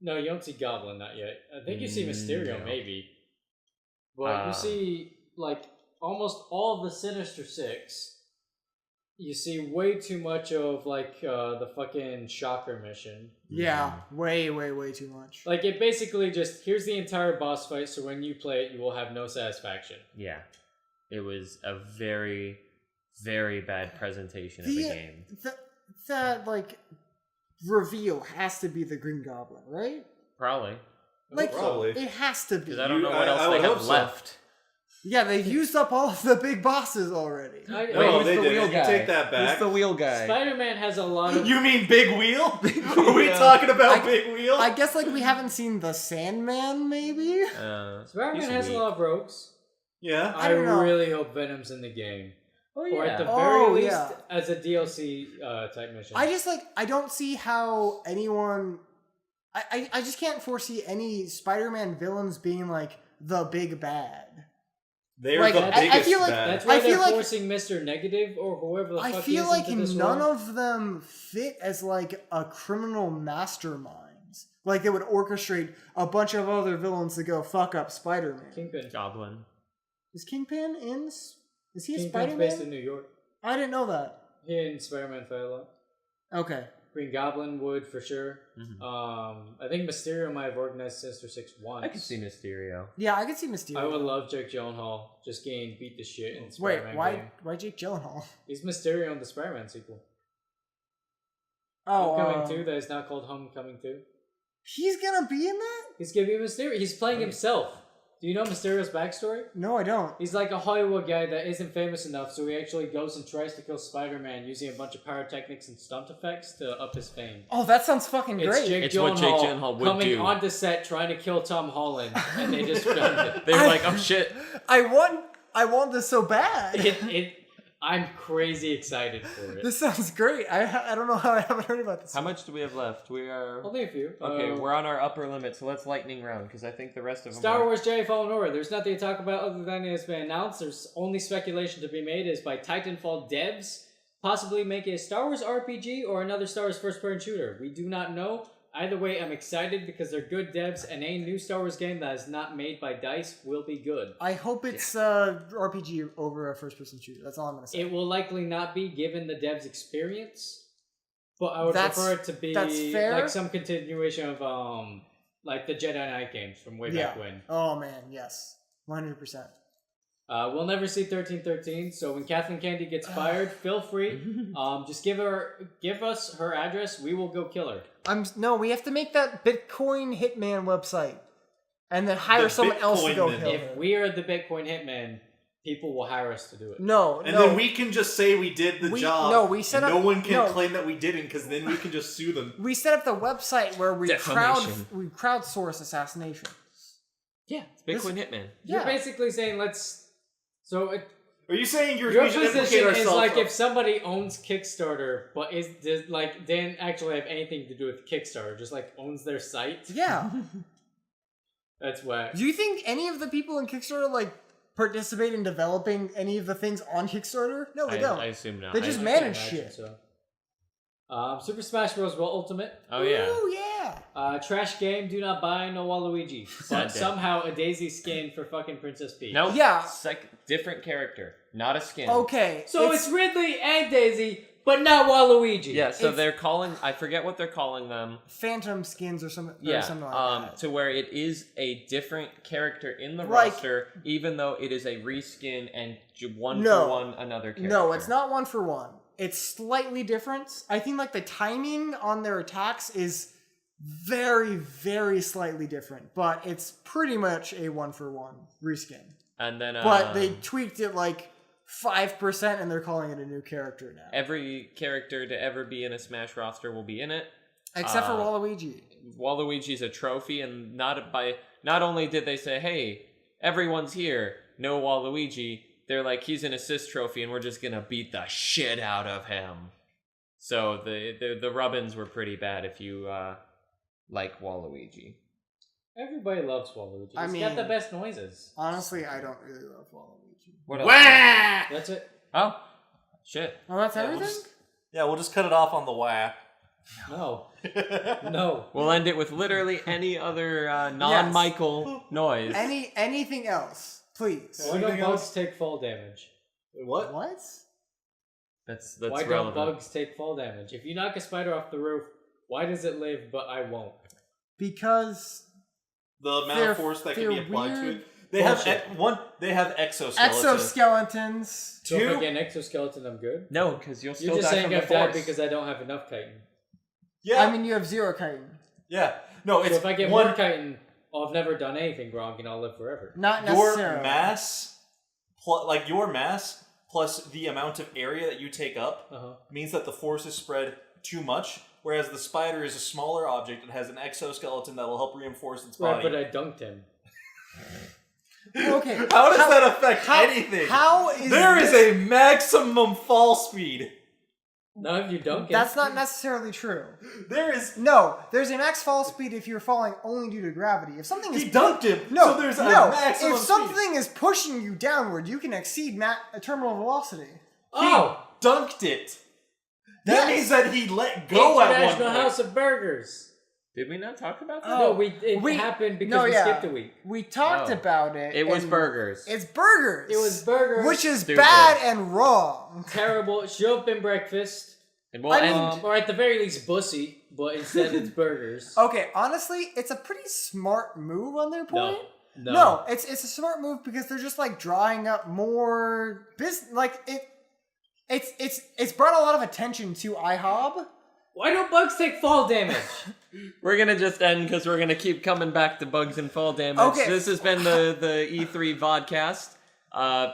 no, you don't see Goblin, not yet. I think you see Mysterio, No. maybe. But you see, like, almost all of the Sinister Six. You see way too much of, like, the fucking Shocker mission. Yeah, way, way, way too much. Like, it basically just, here's the entire boss fight, so when you play it, you will have no satisfaction. Yeah, it was a very, very bad presentation of the game. That like reveal has to be the Green Goblin, right? Probably Like Probably. it has to be. because I don't know what I else would they hope have so. left. Yeah, they've used up all of the big bosses already. No, Wait, they who's the didn't. wheel You guy? take that back. Who's the wheel guy? Spider-Man has a lot of... You mean Big Wheel? Are we Yeah. talking about I- Big Wheel? I guess like we haven't seen the Sandman, maybe. Spider-Man he's has weak. a lot of rogues. yeah. I don't know. really hope Venom's in the game. Oh Or at the yeah. very Oh, least, yeah. as a DLC type mission. I don't see how anyone. I just can't foresee any Spider-Man villains being like the big bad. They're Like, the I biggest feel like- bad. That's why I feel they're like- forcing Mr. Negative or whoever the I fuck feel he is like into this none world. of them fit as like a criminal masterminds. Like they would orchestrate a bunch of other villains to go fuck up Spider-Man. Kingpin. Goblin. Is Kingpin in? Is he a Kingpin's Spider-Man? based in New York. I didn't know that. He and Spider-Man fight a lot. Okay. Green Goblin would for sure. Mhm. I think Mysterio might have organized Sinister Six once. I could see Mysterio. Yeah, I could see Mysterio. I would love Jake Gyllenhaal just getting beat to shit in Wait, Spider-Man why? game. Why Jake Gyllenhaal? He's Mysterio in the Spider-Man sequel. Oh, Homecoming 2 that is now called Homecoming 2. he's gonna be in that? He's gonna be Mysterio. He's playing himself. Do you know Mysterio's backstory? No, I don't. He's like a Hollywood guy that isn't famous enough, so he actually goes and tries to kill Spider-Man using a bunch of pyrotechnics and stunt effects to up his fame. Oh, that sounds fucking It's great. Jake It's what Jake Gyllenhaal would coming do. onto set trying to kill Tom Holland, and they just filmed it. They were like, oh shit. I want this so bad. I'm crazy excited for it. This sounds great. I don't know how I haven't heard about this. How much do we have left? We are... Only a few. Okay, we're on our upper limit, so let's lightning round, because I think the rest of them Star are... Wars Jedi Fallen Order. There's nothing to talk about other than it has been announced. There's only speculation to be made is by Titanfall devs possibly make a Star Wars RPG or another Star Wars first-person shooter. We do not know. Either way, I'm excited because they're good devs, and a new Star Wars game that is not made by DICE will be good. I hope it's RPG over a first-person shooter. That's all I'm gonna say. It will likely not be given the devs' experience, but I would prefer it to be fair. like some continuation of like the Jedi Knight games from way back when. Oh man, yes, 100%. We'll never see 1313, so when Kathleen Kennedy gets fired, feel free. Just give us her address. We will go kill her. No, we have to make that Bitcoin Hitman website, and then hire someone else to go Bitcoin kill If her. we are the Bitcoin hitman, people will hire us to do it. No, And then we can just say we did the job. No, we set and up. no one can no, claim that we didn't, because then we can just sue them. We set up the website where we Defamation. crowdsource assassination. Yeah. It's Bitcoin Hitman. You're Yeah. basically saying Are you saying your we should position implicate is ourselves? like if somebody owns Kickstarter, but didn't actually have anything to do with Kickstarter, just like owns their site. Yeah. That's whack. Do you think any of the people in Kickstarter like participate in developing any of the things on Kickstarter? No, they don't. I assume not. They just I manage can't imagine shit. so. Super Smash Bros. World Ultimate. Oh, yeah. Ooh, yeah. Trash game, do not buy, no Waluigi. But day. somehow a Daisy skin for fucking Princess Peach. No, Yeah. different character, not a skin. Okay. So it's Ridley and Daisy, but not Waluigi. Yeah, so It's- they're calling, I forget what they're calling them. Phantom skins or something. Yeah, Or something like that. to where it is a different character in the Like- roster, even though it is a reskin and one No. for one another character. No, it's not one for one. It's slightly different. I think like the timing on their attacks is very, very slightly different, but it's pretty much a one for one reskin. And then, But they tweaked it like 5% and they're calling it a new character now. every character to ever be in a Smash roster will be in it. Except for Waluigi. Waluigi's a trophy, and not only did they say, hey, everyone's here, no Waluigi, they're like, he's an assist trophy and we're just gonna beat the shit out of him. So the rub-ins were pretty bad if you like Waluigi. Everybody loves Waluigi. I He's mean- got the best noises. Honestly, I don't really love Waluigi. What else? Wah! That's it. Oh, shit. Oh, that's Yeah, we'll everything? just- Yeah, we'll just cut it off on the wah. No. No. We'll end it with literally any other non-Michael noise. Anything else? Please. Why don't Anything bugs else? take fall damage? What? What? That's Why relevant. don't bugs take fall damage? If you knock a spider off the roof, why does it live but I won't? Because The amount They're- of force that can be they're applied to weird. it. They have Bullshit. They have exoskeletons. exoskeletons. So if I Two- get an exoskeleton, I'm good? No, because you'll still You're just die saying from the I've died force. because I don't have enough chitin. Yeah. I mean, you have zero chitin. yeah. No, it's So if I get one, more chitin, I've never done anything wrong and I'll live forever. Not your necessarily. mass, your mass plus the amount of area that you take up Uh-huh. means that the force is spread too much. Whereas the spider is a smaller object and has an exoskeleton that will help reinforce its Right, body. but I dunked him. Okay. How does that affect anything? How is There is this- a maximum fall speed. No, if you dunk it. That's not necessarily true. There's a max fall speed if you're falling only due to gravity. If something is he dunked him. No, so there's a no. maximum If something is pushing you downward, you can exceed a terminal velocity. Oh! He dunked it. That means that he let go at one International point. House of Burgers. Did we not talk about that? No, it happened because we skipped a week. We talked about it. It was and burgers. It's burgers. It was burgers. Which is Stupid. bad and wrong. Terrible. It should have been breakfast. And we'll I end. mean- Or at the very least, bussy. But instead, it's burgers. Okay, honestly, it's a pretty smart move on their point. No. It's a smart move because they're just like drawing up more business. Like it's brought a lot of attention to IHOB. Why don't bugs take fall damage? We're gonna just end because we're gonna keep coming back to bugs and fall damage. Okay. This has been the E3 Vodcast.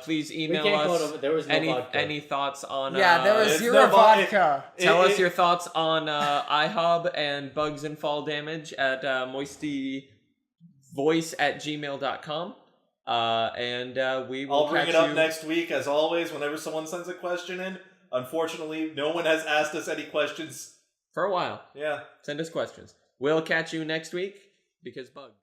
Please email us There was no vodka. any thoughts on There was it's zero no vo- vodka. tell us your thoughts on IHOB and bugs and fall damage at MoistyVoice@gmail.com. And we will I'll bring catch it up you next week, as always, whenever someone sends a question in. Unfortunately, no one has asked us any questions. for a while. Yeah. Send us questions. We'll catch you next week because bugs.